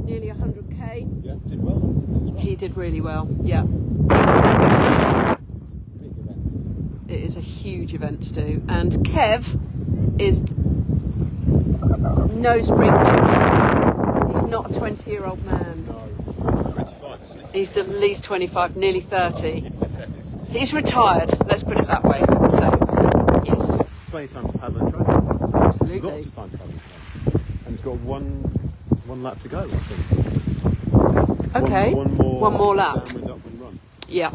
nearly 100k. Yeah, did well. He did really well, yeah. Big event. It is a huge event to do. And Kev is no spring chicken. He's not a 20-year-old man. No, 25, isn't he? He's at least 25, nearly 30. Yes. He's retired, let's put it that way. So, yes, Plenty of time to paddle and train. absolutely. Lots of time to paddle and train. And he's got one lap to go, I think. Okay, One more lap. Downwind, upwind run. Yeah.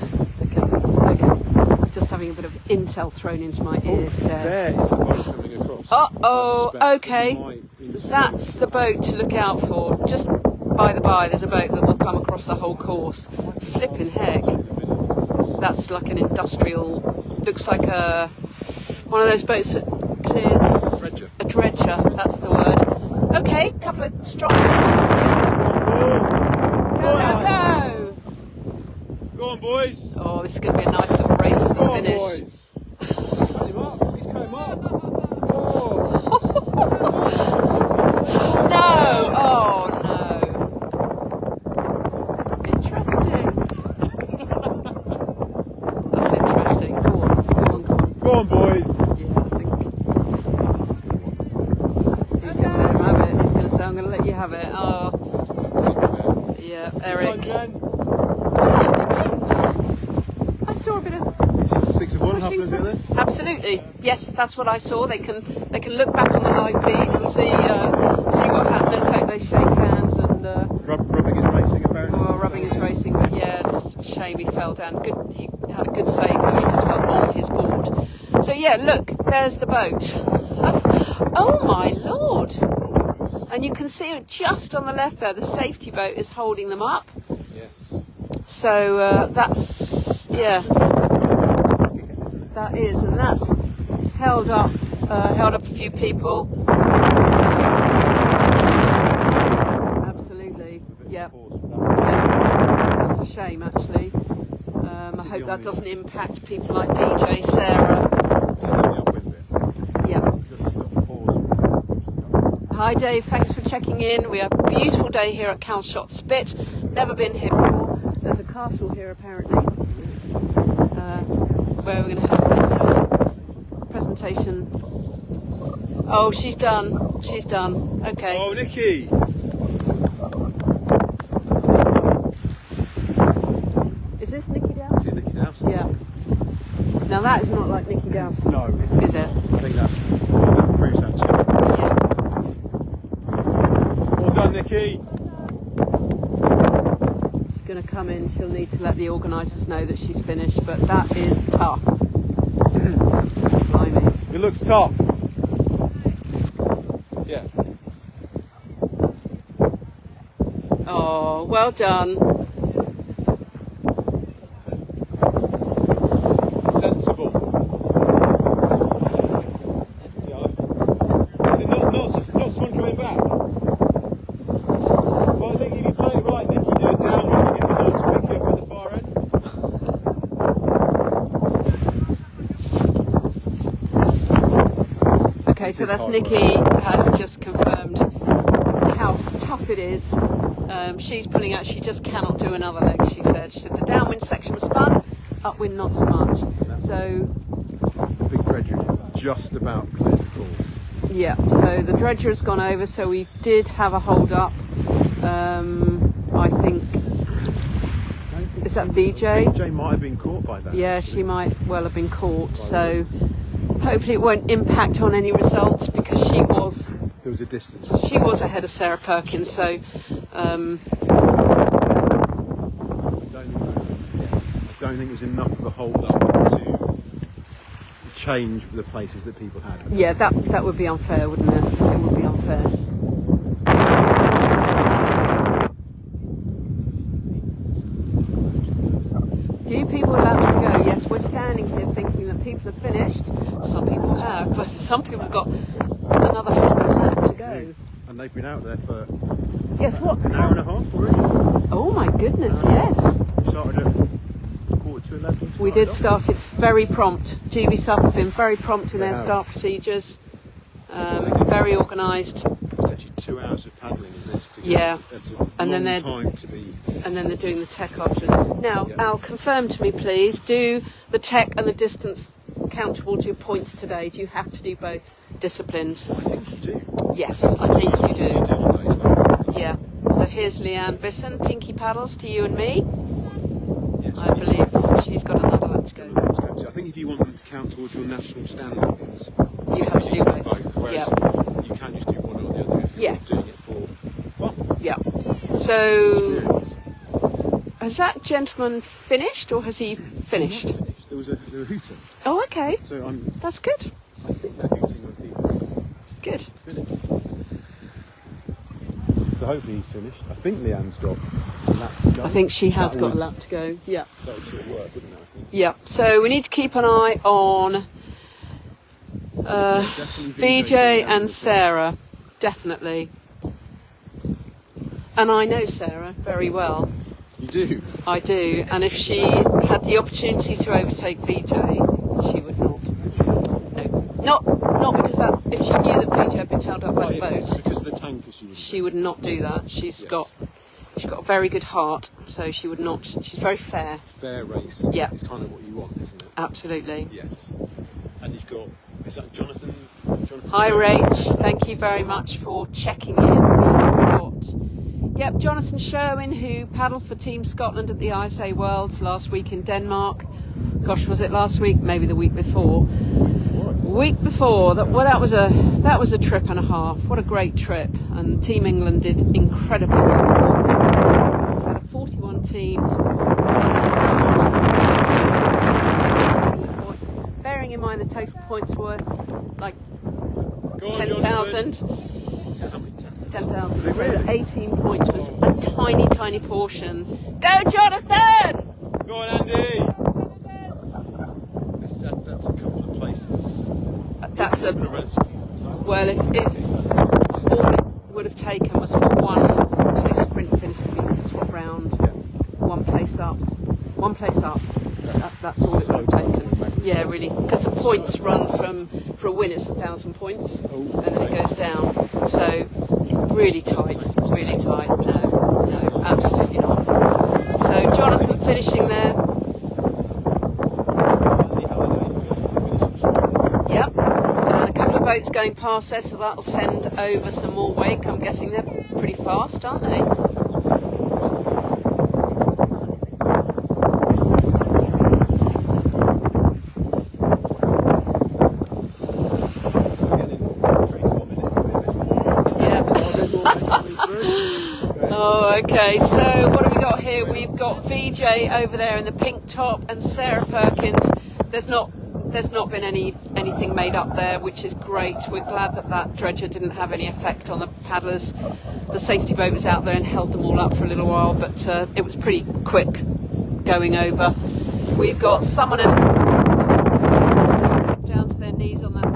Okay. Just having a bit of intel thrown into my ear there. There is the boat coming across. Uh-oh, I suspect okay. it might interfere. That's the boat to look out for. Just by the by, there's a boat that will come across the whole course. Flipping heck. That's like an industrial, looks like one of those boats that clears... Dredger. A dredger, that's the word. Okay, couple of strong... Go, go, go! Go on, boys. Oh, this is going to be a nice little race to the Go on, finish. boys. He's cut him up. He's cut him up. Oh. No! Oh, no. Interesting. That's interesting. Go on. Go on, boys. Yeah, I think... He's going to let him have it. He's going to say, I'm going to let you have it. Oh, yeah, Eric. Come on, Jen. Well, it depends. I saw a bit of... 6 of 1 happening to do this. Absolutely, yes, that's what I saw. They can look back on the live feed and see what happened. Let's hope they shake hands and Rubbing his racing, apparently. well, rubbing his racing. But yeah, just a shame he fell down. Good, he had a good save, but he just fell on his board. So yeah, look, there's the boat. Oh my lord! And you can see it just on the left there. The safety boat is holding them up. Yes. So that's yeah. That is, and that's held up a few people. Absolutely, yeah. That's a shame, actually. I hope that doesn't impact people like BJ, Sarah. Yeah. Hi Dave, thanks for checking in. We have a beautiful day here at Calshot Spit. Never been here before. There's a castle here apparently. Where we're going to have a presentation. Oh, she's done. She's done. Okay. Oh, Nikki! Is this Nikki Dowse? See Nikki Dowse? Yeah. Now that is not like Nikki Dowse. No, Is it? I think that proves that too. Yeah. Well done, Nikki! She's going to come in. She'll need to let the organisers know that she's finished, but that is tough. Blimey. It looks tough. Yeah. Oh, well done. Sensible. Yeah. Is it not someone coming back? Well, I think if you play it right, then you do it downward and get the ball to pick you up at the far end. Okay, so that's Nikki has just confirmed how tough it is. She's pulling out. She just cannot do another leg, she said. She said the downwind section was fun, upwind not so much. So, The big dredger is just about clear the course. yeah, so the dredger has gone over, so we did have a hold up. I think, is that VJ? VJ might have been caught by that. Yeah, actually. she might well have been caught. So Hopefully it won't impact on any results because There was a distance. she was ahead of Sarah Perkins, so I don't think it was enough of a hold up to change the places that people had. yeah, that would be unfair, wouldn't it? It would be unfair. Few people are laps to go. Yes, we're standing here thinking that people have finished. Some people have, but some people have got another half a lap to go. And they've been out there for Yes, what? an hour and a half already. Oh my goodness, yes. We started at 11:15. We did start it very prompt. GBSUP have been very prompt in They their have. start procedures. Very organised. It's actually 2 hours of paddling in this to get. Yeah. That's a And then long they're- time to be. And then they're doing the tech afterwards. Now, Yeah. Al, confirm to me, please, do the tech and the distance count towards your points today? Do you have to do both disciplines? I think you do. Yes, I think you You do. do on days like this. Yeah. So here's Leanne Bisson, pinky paddles to you and me. Yes. I believe she's got another lap to go. So I think if you want them to count towards your national standings, You have to do use them both. whereas Yeah. you can just do one or the other if you're Yeah. doing it for fun. Yeah. So, Experience. has that gentleman finished or has he finished? There was a hooter. Oh, okay. So That's good. I think they're hooting when people Good. finish. So hopefully he's finished. I think Leanne's got a lap to go. I think she has That got a would- lap to go. Yeah. That would sort of work, wouldn't it, I think? Yeah. So we need to keep an eye on Definitely VJ and Sarah. Definitely. And I know Sarah very well. You do? I do. And if she had the opportunity to overtake VJ, she would not. No. Not because that. If she knew that VJ had been held up by the boat, Because of the tanker she would not do that. She's got a very good heart, so she would not. She's very fair. Fair race. Yeah. It's kind of what you want, isn't it? Absolutely. Yes. And you've got, is that Jonathan? Hi Rach, thank you very much for checking in. We've got Jonathan Sherwin, who paddled for Team Scotland at the ISA Worlds last week in Denmark. Gosh, was it last week? Maybe the week before. Week before. That was a trip and a half. What a great trip! And Team England did incredibly well. Out of 41 teams. Bearing in mind the total points were like 10,000. 10,000. So 18 points was a tiny, tiny portion. Go, Jonathan! Go on, Andy! That's a couple of places. That's Even a relatively well, if all it would have taken was for one, say, sprint finish to be swap round, one place up. That's all it would have taken. Yeah, really, because the points run for a win it's 1,000 points, and then it goes down. So really tight. No, absolutely not. So Jonathan finishing there. Yep. And a couple of boats going past there, so that'll send over some more wake. I'm guessing they're pretty fast, aren't they? Oh, okay. So what have we got here? We've got VJ over there in the pink top and Sarah Perkins. There's not been anything made up there, which is great. We're glad that dredger didn't have any effect on the paddlers. The safety boat was out there and held them all up for a little while, but it was pretty quick going over. We've got someone down to their knees on that.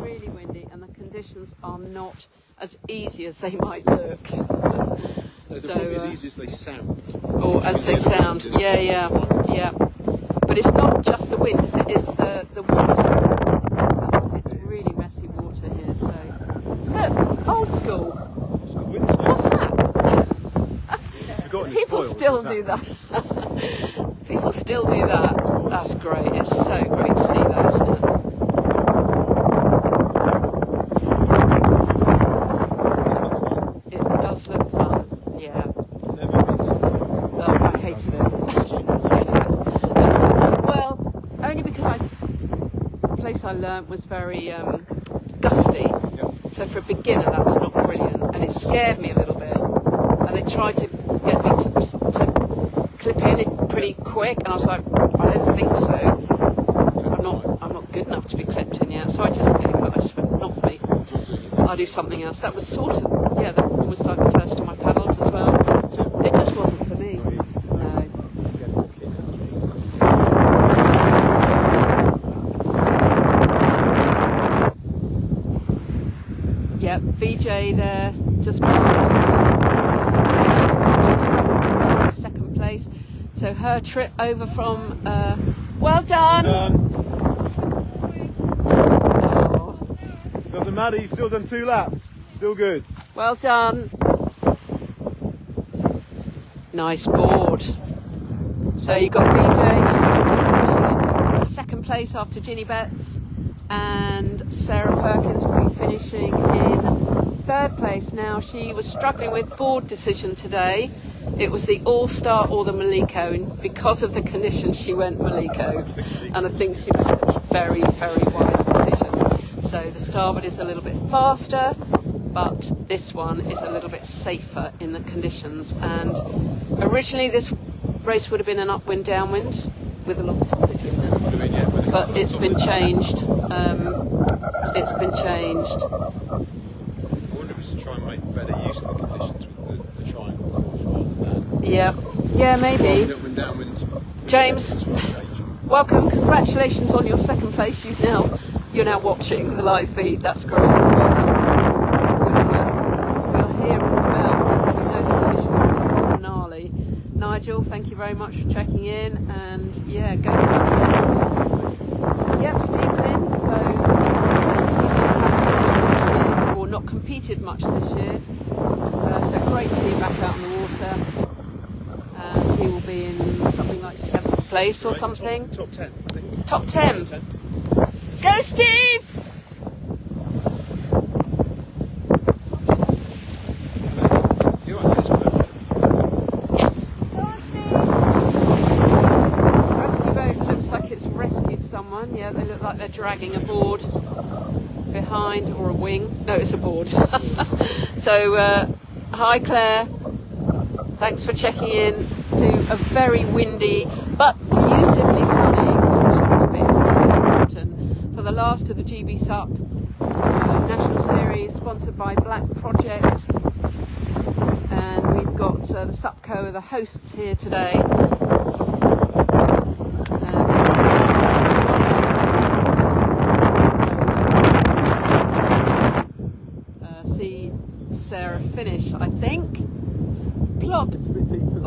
Really windy, and the conditions are not as easy as they might look. the problem is easy as they sound. Or as they sound, yeah. But it's not just the wind, is it? It's the water. It's really messy water here, so. Look, old school. What's that? People still do that. People still do that. That's great. It's so great to see that, isn't it? It does look fun, yeah. Oh, I hated it. Well, I learnt was very gusty. So for a beginner, that's not brilliant, and it scared me a little bit. And they tried to get me to clip in it pretty quick, and I was like, I don't think so. I'm not good enough to be clipped in yet. So I just gave up. I just went, not for me. I'll do something else. That was sort of, that almost like the first time I paddled as well. It just wasn't for me. No. Yep, VJ there, just second place. So her trip over from, well done. Oh. Doesn't matter, you've still done 2 laps. Still good. Well done. Nice board. So you got VJ, second place after Ginny Betts, and Sarah Perkins will be finishing in third place. Now, she was struggling with board decision today. It was the All-Star or the Maliko, and because of the conditions she went Maliko, and I think she was a very, very wise decision. So the starboard is a little bit faster, but this one is a little bit safer in the conditions. And originally this race would have been an upwind downwind with a lot of decision, but it's been changed. It's been changed. I wonder if it's to try and make better use of the conditions with the triangle course rather than... Yeah, maybe. Upwind, downwind. James, welcome. Congratulations on your second place. You're now watching the live feed. That's great. We'll hear all about. We know the condition was gnarly. Nigel, thank you very much for checking in, and go. Yep, Steve Lynn. So or not competed much this year. So great to see him back out on the water. He will be in something like 7th place or something. Top 10, I think. Top 10. Go, Steve! Yes. Rescue boat looks like it's rescued someone. Yeah, they look like they're dragging a board behind, or a wing. No, it's a board. So, hi Claire. Thanks for checking in to a very windy but beautifully sunny for the last of the GBSUP National Series, sponsored by Black Project. And we've got the SUPCO, the hosts here today. See Sarah finish, I think. Plop.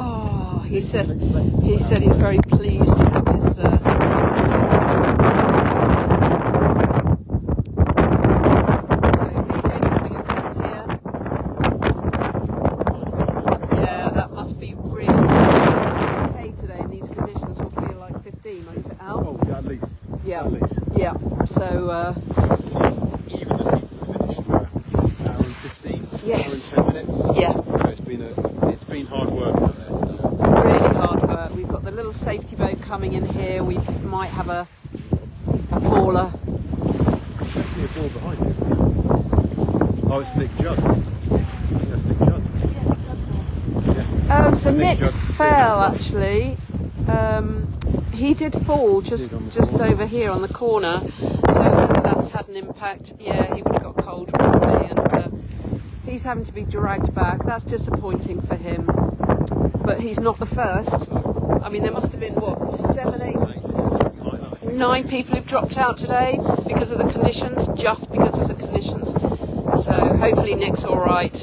Oh, he said he's very pleased to have his. Yeah, that must be really okay today in these conditions. Will feel like 15, won't it, Al? Oh, yeah, at least. Yeah. At least. Yeah. So. Even the people that finished hour and 15, Yes. hour and 10 minutes. Yeah. So it's been hard work out there today. Really hard work. We've got the little safety boat coming in here. We might have a faller. Definitely a ball behind this. Oh, it's Nick Judd. I think that's Nick Judd. Yeah. Oh, so Nick Judd fell actually. He did fall just over here on the corner. So whether that's had an impact, yeah, he would have got cold probably, and he's having to be dragged back. That's disappointing for him. But he's not the first. I mean, there must have been, 7, 8, 9 people who've dropped out today because of the conditions, just because of the conditions. So hopefully Nick's all right.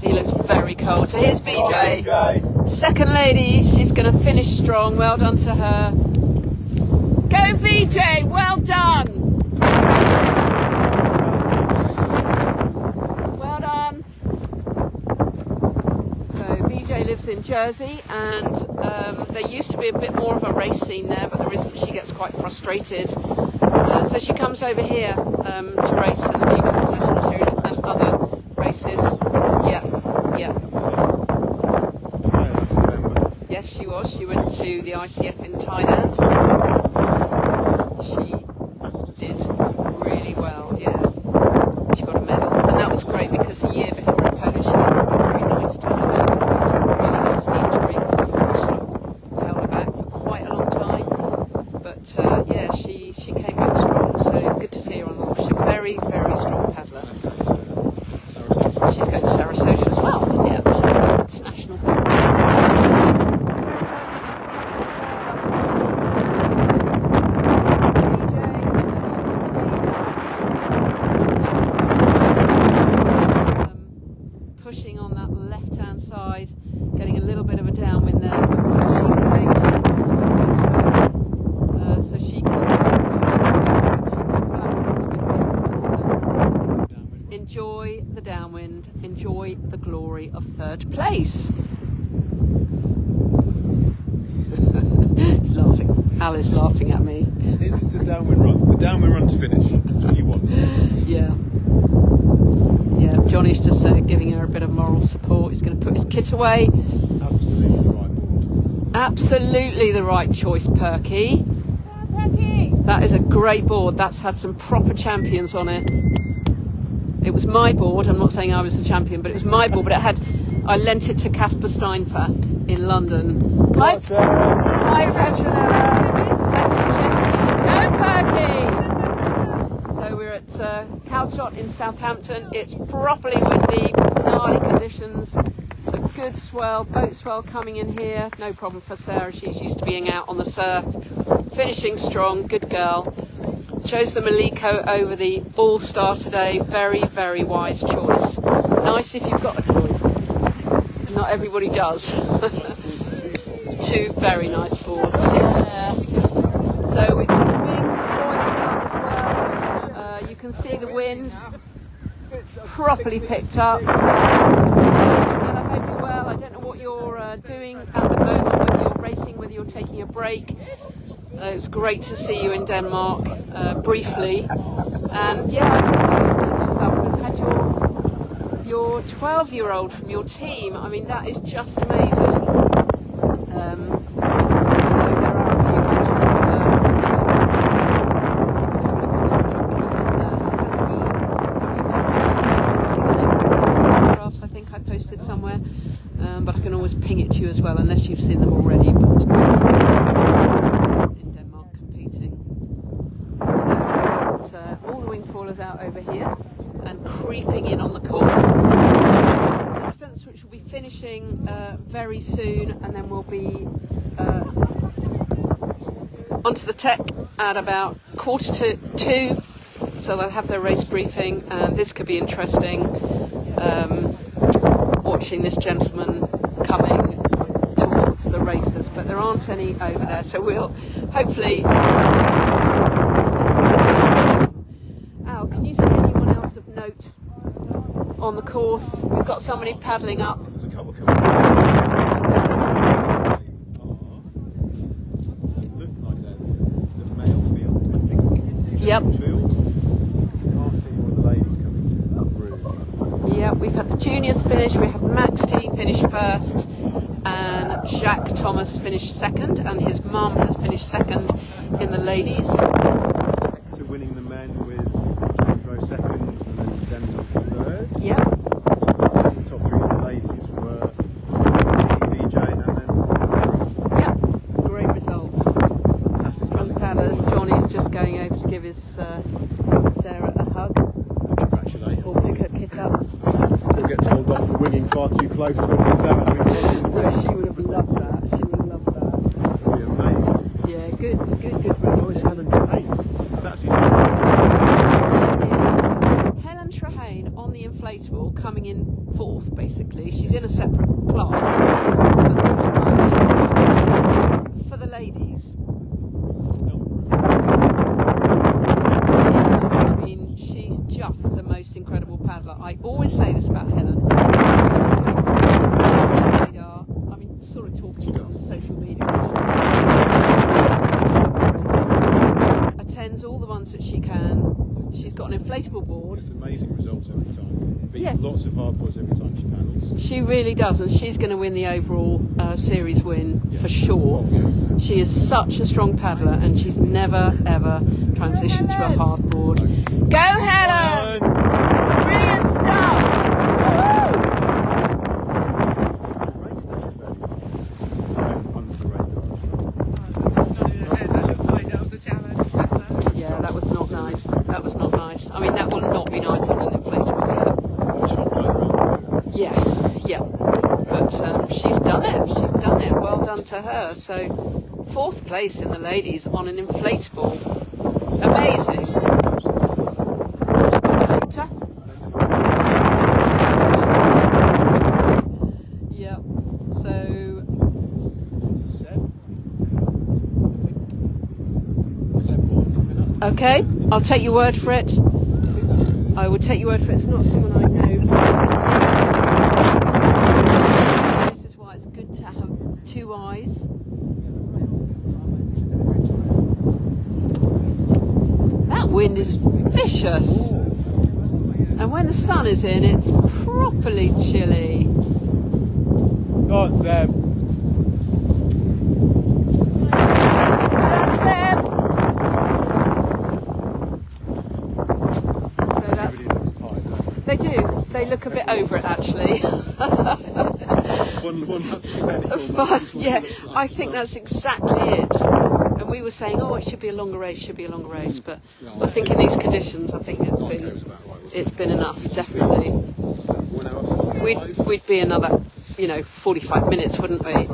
He looks very cold. So here's VJ. Second lady, she's going to finish strong. Well done to her. Go VJ, well done. Well done. So VJ lives in Jersey, and there used to be a bit more of a race scene there, but there isn't. She gets quite frustrated. So she comes over here to race in the GBSUP National Series and other races. Yeah. Yes, she was. She went to the ICF in Thailand. she did really well, yeah. She got a medal, and that was great because a year before in Poland she had a very nice time. She got a really nasty injury, which sort of held her back for quite a long time. But yeah, she came back strong, so good to see her on the She's a very, very strong paddler. She's going to Sarasota as well, yeah, she's international paddler. Pushing on that left-hand side, getting a little bit of a downwind there, but she's staying so she can relax into it here and just enjoy the downwind, enjoy the glory of third place. He's laughing. Al is laughing at me. Is it the downwind run? The downwind run to finish. That's what you want. Yeah. Yeah, Johnny's just giving her a bit of moral support. He's going to put his kit away. Absolutely the right board. Absolutely the right choice, Perky. That is a great board. That's had some proper champions on it. It was my board. I'm not saying I was the champion, but it was my board. But I lent it to Casper Steinfack in London. Hi, Petronella. Thanks for checking in. Go, Perky. So we're at Calshot in Southampton. It's properly windy, gnarly conditions, a good swell, boat swell coming in here. No problem for Sarah, she's used to being out on the surf. Finishing strong, good girl. Chose the Maliko over the All-Star today. Very, very wise choice. Nice if you've got a choice. Not everybody does. Two very nice boards. Yeah. So we're moving as well. You can see the wind properly picked up. I hope you're well. I don't know what you're doing at the moment, whether you're racing, whether you're taking a break. It was great to see you in Denmark briefly. And yeah, I took some pictures up. We've had your 12-year-old from your team. I mean, that is just amazing. So there are a few pictures I think I posted somewhere, but I can always ping it to you as well, unless you've seen them already. But it's great in Denmark competing. So we've got all the wing crawlers out over here and creeping in on the course. Distance, which will be finishing very soon, and then we'll be onto the tech at about 1:45. So they'll have their race briefing, and this could be interesting. Watching this gentleman coming towards the racers, but there aren't any over there, so we'll hopefully. Al, can you see anyone else of note on the course? We've got somebody paddling up. There's a couple coming. Look like they're the male field, I think. Yep. Field. Can't see all the ladies coming up room. Yeah, we've had the juniors finish, we have Max T finish first, and Jacques Thomas finished second, and his mum has finished second in the ladies. To winning the men with James Rowe second and then Denmark third. Yeah. The top three for the ladies were DJ and then Yeah, great result. fantastic. From paddlers, Johnny's just going over to give his Sarah a hug, Congratulations. or pick her kit up. We'll get told off for winging far too close when it's out having fun in the No, she would have loved that. She would have loved that. That'd be amazing. Yeah, good Oh, result. it's Helen Trehane. That's his name. Helen Trehane on the inflatable, coming in fourth basically. She's in a separate class for the ladies. Yeah, I mean, she's just the most incredible paddler. I always say this about Helen. inflatable board. It's amazing results every time. Beats Yes. lots of hardboards every time she paddles. She really does, and she's going to win the overall series win for sure. Oh, yes. She is such a strong paddler, and she's never ever transitioned to a hardboard. Go Helen! Brilliant stuff! Great stuff, it's very good. Under the radar. Yeah, that was not nice. That was not nice. I mean, that will not be nice on an inflatable either. Top line around. Yeah, yeah. But she's done it. She's done it. Well done to her. So, 4th place in the ladies on an inflatable. Amazing. Yeah. So, okay, I'll take your word for it. I will take your word for it. It's not someone I know. This is why it's good to have 2 eyes. That wind is vicious. And when the sun is in, it's properly chilly. Go on, Seb. They do. They look a bit over it, actually. One up too many. But yeah, I think that's exactly it. And we were saying, oh, it should be a longer race, should be a longer race. But I think in these conditions, I think it's been enough, definitely. We'd be another, 45 minutes, wouldn't we?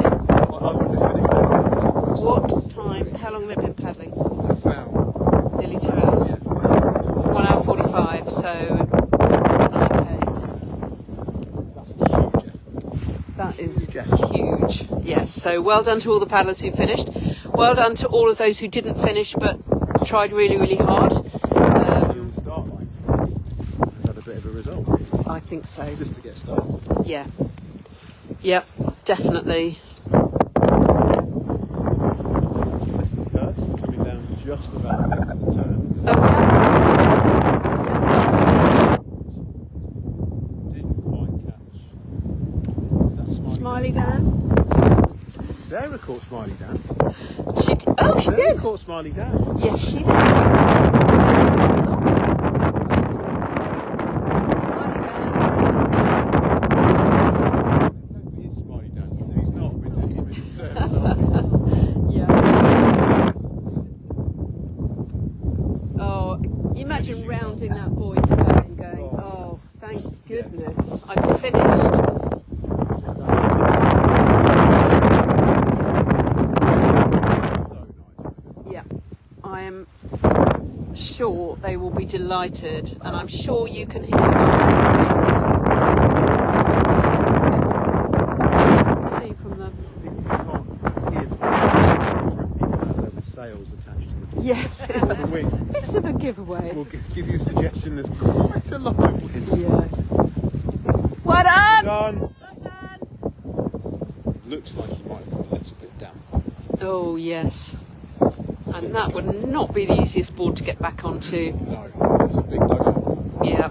What time? How long have we been paddling? Nearly 2 hours. 1 hour 45. So. That is huge. Yes, so well done to all the paddlers who finished. Well done to all of those who didn't finish but tried really, really hard. Has had a bit of a result. I think so. Just to get started. Yeah. Yep, definitely. This is Kirst coming down just about to get to the turn. Didn't quite catch. Is that Smiley Dan? Sarah caught Smiley Dan. She Sarah did. caught Smiley Dan. Yes, she did. He's Smiley Dan because he's not ridiculous. It's Sarah. Yeah. Oh, imagine rounding that boy today and going, oh, thank goodness, I've finished. Yeah, I am sure they will be delighted, and I'm sure you can hear see from the sails attached to the yes, wings. bit of a giveaway. We'll give you a suggestion. There's quite a lot of wind. Yeah. Well done. Done. Looks like he might have got a little bit damp. Oh yes, and that would not be the easiest board to get back onto. No, it's a big dugout. Yeah.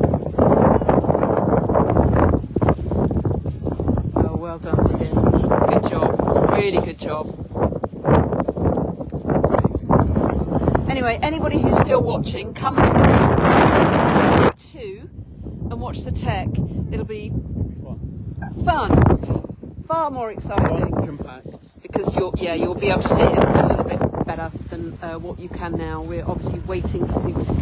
Oh, well done to him. Good job. Really good job. Anyway, anybody who's still watching, come in too and watch the tech. It'll be fun. Far more exciting. Compact. Because you'll be able to see it a little bit better than what you can now. We're obviously waiting for people to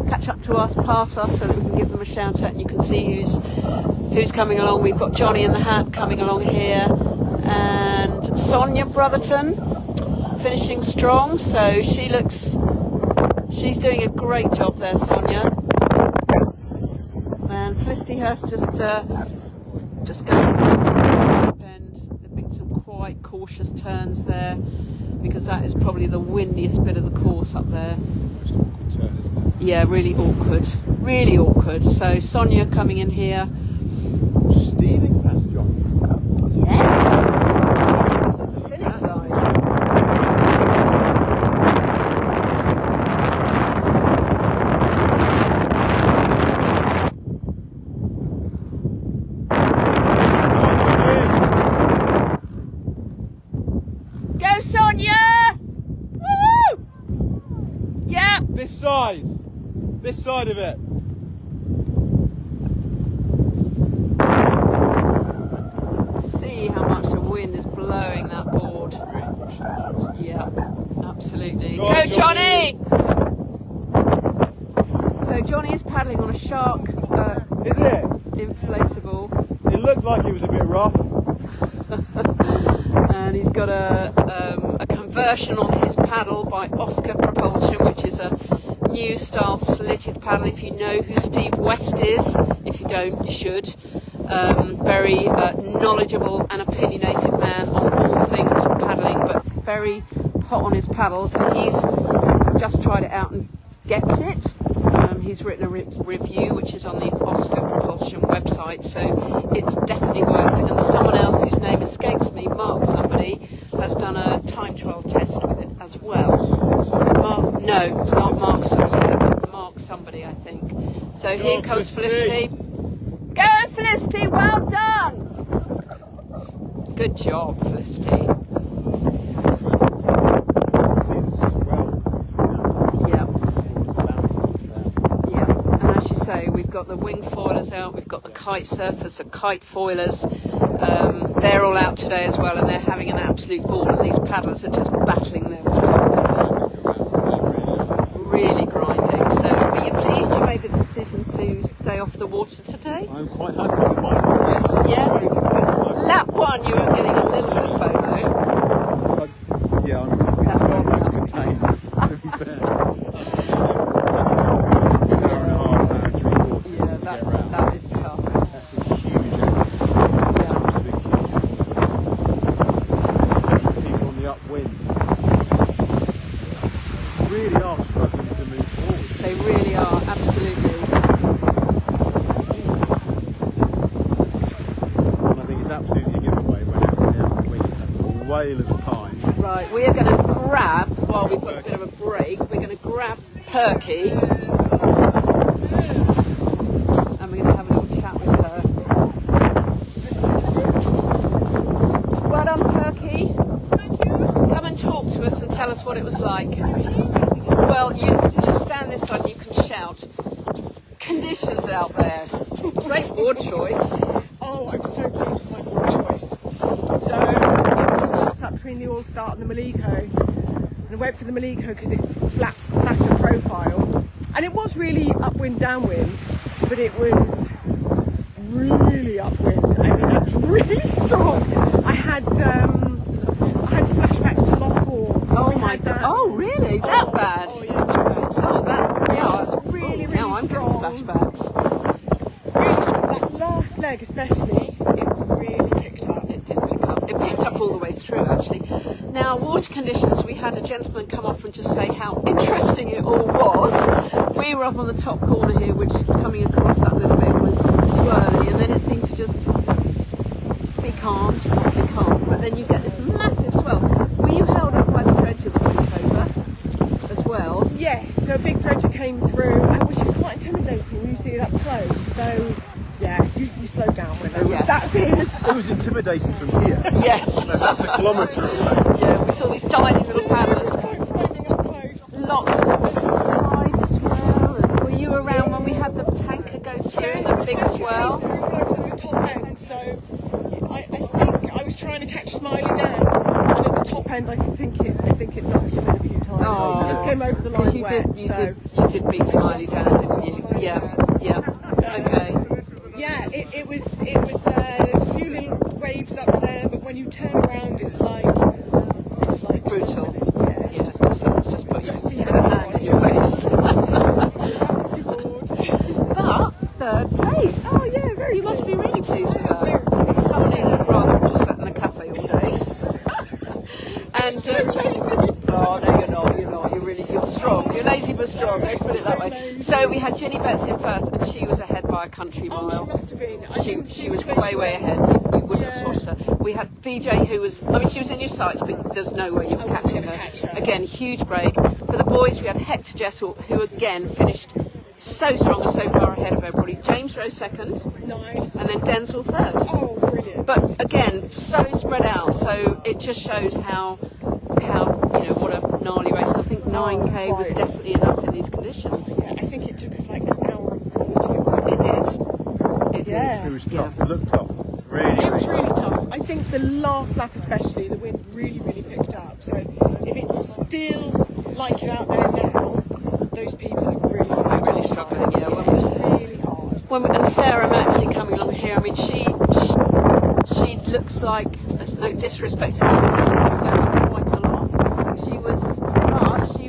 catch up to us, pass us, so that we can give them a shout out and you can see who's coming along. We've got Johnny in the Hat coming along here, and Sonia Brotherton finishing strong. So she's doing a great job there, Sonia. And Felicity Hurst just going. Some quite cautious turns there because that is probably the windiest bit of the course up there. Most awkward turn, isn't it? Yeah, really awkward. So Sonia coming in here. Stealing past John. Yes. on, yeah! Woo! Yeah! This side of it. See how much the wind is blowing that board. Yeah, absolutely. Go on, Johnny! So Johnny is paddling on a shark Is it? inflatable, It looked like it was a bit rough. and he's got a conversion on his paddle by Oscar Propulsion, which is a new style slitted paddle. If you know who Steve West is, if you don't, you should. Very knowledgeable and opinionated man on all things paddling, but very hot on his paddles, and he's just tried it out and gets it. He's written a review which is on the Oscar Propulsion website, so it's definitely worth it. And someone else whose name escapes me, Mark somebody, has done a time trial test with it as well. No, not Mark somebody, but Mark somebody, I think. So here comes Felicity. Go Felicity, well done! Good job, Felicity. So we've got the wing foilers out, we've got the kite surfers, the kite foilers. They're all out today as well, and they're having an absolute ball, and these paddlers are just battling their really grinding. So are you pleased you made the decision to stay off the water today? I'm quite happy with my one, yes. Yeah? Lap one you were getting a little bit of FOMO. Yeah, I'm happy with FOMO's contained, to be fair. That is tough. That's a huge effort. Yeah. Absolutely huge effort. People on the upwind really are struggling to move forward. They really are, absolutely. And I think it's absolutely a giveaway whenever the wings have a whale of time. Right, we are going to grab, while we've got a bit of a break, we're going to grab Perky. Tell us what it was like. Well, you just stand this side and you can shout. Conditions out there. Great board choice. Oh, I'm so pleased with my board choice. So it was a toss-up between the All-Star and the Maliko. And I went for the Maliko because it's flatter profile. And it was really upwind, downwind, but it was really upwind. I mean, that was really strong. I had flashbacks to Lockall. Oh my god! Oh really? That bad? Oh yeah, that bad. Oh that yeah. Really now I'm strong. getting flashbacks. Really strong. That last leg especially, it really picked up. It did pick up. It picked up all the way through actually. Now water conditions. We had a gentleman come off and just say how interesting it all was. We were up on the top corner here, which coming across that little bit was swirly, and then it seemed to just be calm, but then you get this massive swell. Were you held up by the dredger that took over as well? Yes, so a big dredger came through, which is quite intimidating when you see it up close. So yeah, you slow down with it. Yeah. That is. It was intimidating from here. Yes. That's a kilometre away. Yeah, we saw these tiny little paddlers. It's quite frightening up close. Lots of side swell. And were you around when we had the tanker go through Yes, the big swell? When I was at the top end, so I think I was trying to catch Smiley down, and at the top end I think it knocked him in a few times. Oh. He just came over the line wet. You did beat Smiley down, didn't you? Yeah. Okay. Yeah, it was. There's a few little waves up there, but when you turn around, it's like Brutal. Yeah. Someone's just put Yes, a hand in your face. But third place. Oh yeah, very. You must be really pleased with that. Somebody would rather just sat in the cafe all day. And so lazy. oh no, you're not. You're strong. You're lazy but strong. Let's put it that way. So we had Ginny Betts in first, and she was ahead by a country mile. Oh, she must have been. She was way ahead. You wouldn't have swatched her. We had VJ who was, she was in your sights, but there's no way you were catching her. Again, huge break. For the boys, we had Hector Jessel, who again finished so strong and so far ahead of everybody. James Rowe second. Nice. And then Denzel third. Oh, brilliant. But again, so spread out. So it just shows how what a gnarly race. I think 9k was definitely enough in these conditions. Yeah, I think it took us like an hour and 40 or something. It did. It did. Yeah. It was tough. It looked tough. Really. It was really tough. I think the last lap especially, the wind really, really picked up. So if it's still like it out there now, those people are really struggling. Yeah, it's really hard. And Sarah Maxley coming along here. I mean, she looks like, there's no disrespect to her, quite a lot. She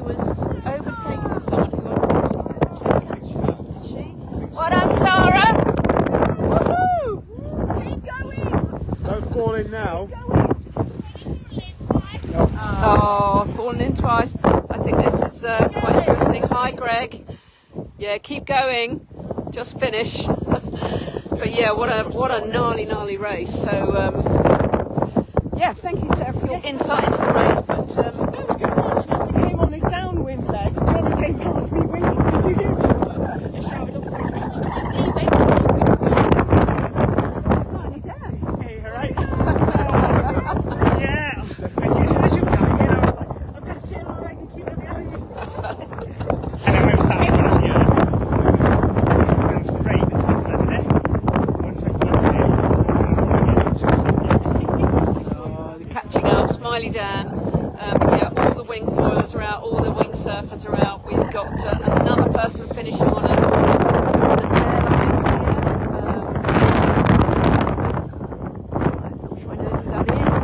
was overtaking someone who overtaken. Did she? Well done, Sarah! Woohoo! Keep going! Don't fall in now. Oh, fallen in twice. I think this is quite interesting. Hi, Greg. Yeah, keep going. Just finish. But yeah, what a gnarly race. So yeah, thank you, Sarah, for your insight into the race. But That was good fun. And as I came on this downwind leg, Johnny came past me winking. Did you hear me? He shouted up for me. Smiley Dan. Hey, all right? Yeah. And you heard you going in. I was like, I'm going to sit on my leg and keep it going. And then we were sat like, it was great until I flooded it. Once I flooded it, The catching up, Smiley Dan. But yeah, all the wing foilers are out, all the wing surfers are out. We've got another person finishing on an airline here. I'm not sure I know who that is.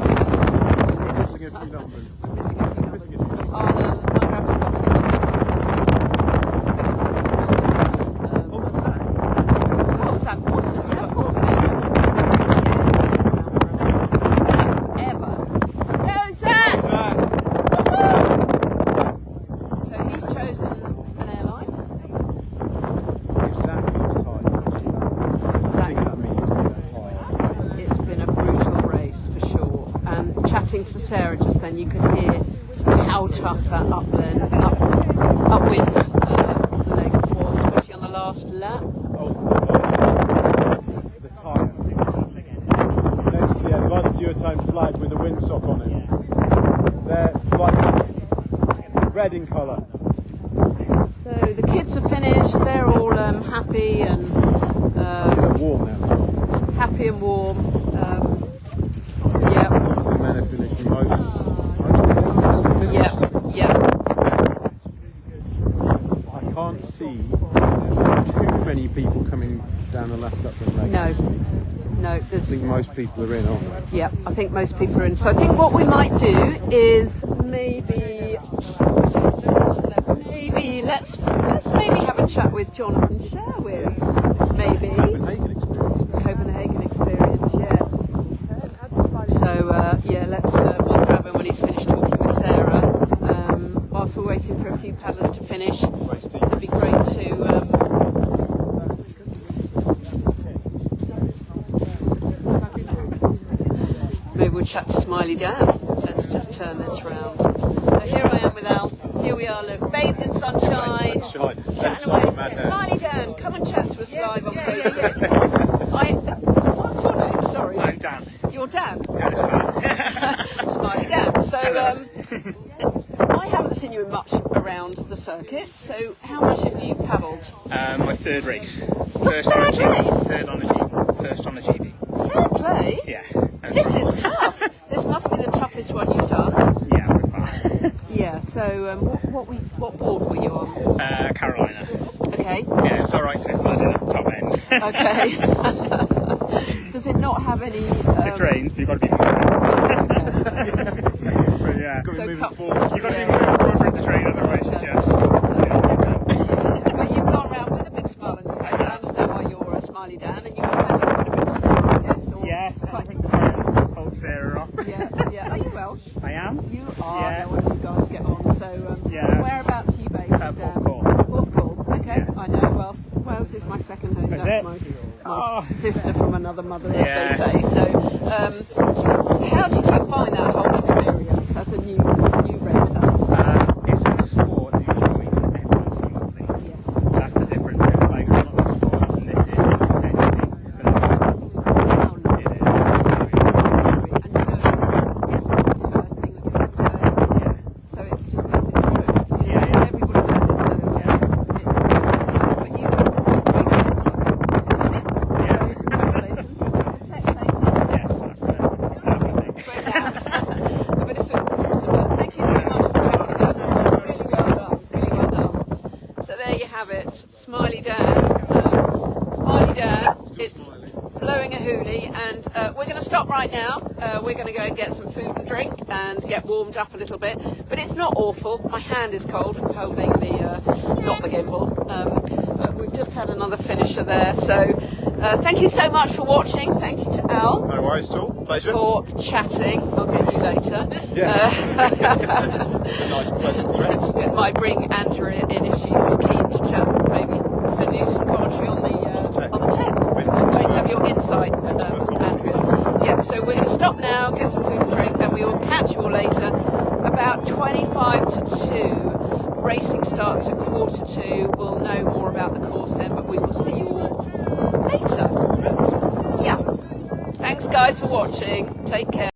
Missing a few numbers. I'm missing a few numbers. I'll grab Scotland. Oh, Sam Watson. Yeah, of course. Ever. Go, Sam! So he's chosen an airline. If Sam keeps tight, I think that means we're tight. It's been a brutal race for sure. And chatting to Sarah just then, you could hear how tough that upwind leg was, especially on the last lap. The tyre. Yeah, the other duotone flag with the windsock on it. They're like red in colour. So the kids are finished, they're all happy and They're warm now. happy and warm. Yeah, The men are finishing most. yeah. I can't see too many people coming down the last upland leg. No, I there's. think most people are in, aren't they? Yeah, I think most people are in. So I think what we might do is maybe let's maybe have a chat with Jonathan Sherwood. Maybe Copenhagen experiences. Copenhagen experience, yes. So yeah, let's we'll grab him when he's finished talking with Sarah. Whilst we're waiting for a few paddlers to finish, it'd be great to. Maybe we'll chat to Smiley Dan. Let's just turn this round. So here I am with Al. Here we are, look, bathed in sunshine. Chatting away. Smiley Dan, come and chat to us live on Facebook. What's your name? Sorry. I'm Dan. You're Dan. Yeah, it's fine. Smiley Dan. So I haven't seen you much around the circuit. So how much have you paddled? My third race. First on a GB. Third on a GB. First on a GB. Fair play. Yeah. This is tough. This must be the toughest one you've done. Yeah, we're fine. Yeah. So what board were you on? Carolina. Okay. Yeah, it's alright to flood in at the top end. Okay. Does it not have any? It drains, but you've got to be But yeah. Got to be moving cut- forward. You've got to be moving forward for it to drain, otherwise you just... But you've gone round with a big smile on your face. I understand why you're a Smiley Dan, and you've had a bit of a snare, I guess. Or Yeah, quite- hold Sarah off. yeah. Are you Welsh? I am. You are. Yeah. No wonder you guys get on. So Yeah. whereabouts are you based? Dan? Porthcawl. Okay, Yeah. I know. Wales is my second home. Is That's it? my Oh. sister from another mother, Yeah. as they say. So, how did you find that whole experience as a new racer? It's a sport that you join every single thing. Yes. That's the difference. Like a lot of sports, and this is technically the lowest level. Oh, no. It is. coolie, and we're going to stop right now. We're going to go and get some food and drink and get warmed up a little bit. But it's not awful. My hand is cold from holding not the gimbal. But we've just had another finisher there. So thank you so much for watching. Thank you to Al. No worries at all. Pleasure. For chatting. I'll get you later. Yeah. It's a nice, pleasant thread. It might bring Andrea in if she's keen to chat, maybe to do some commentary on the tech. Great to have your insight, Andrea. Yeah, so we're going to stop now, get some food and drink, and we will catch you all later. About 25 to 2. Racing starts at 1:45. We'll know more about the course then, but we will see you all later. Yeah. Thanks, guys, for watching. Take care.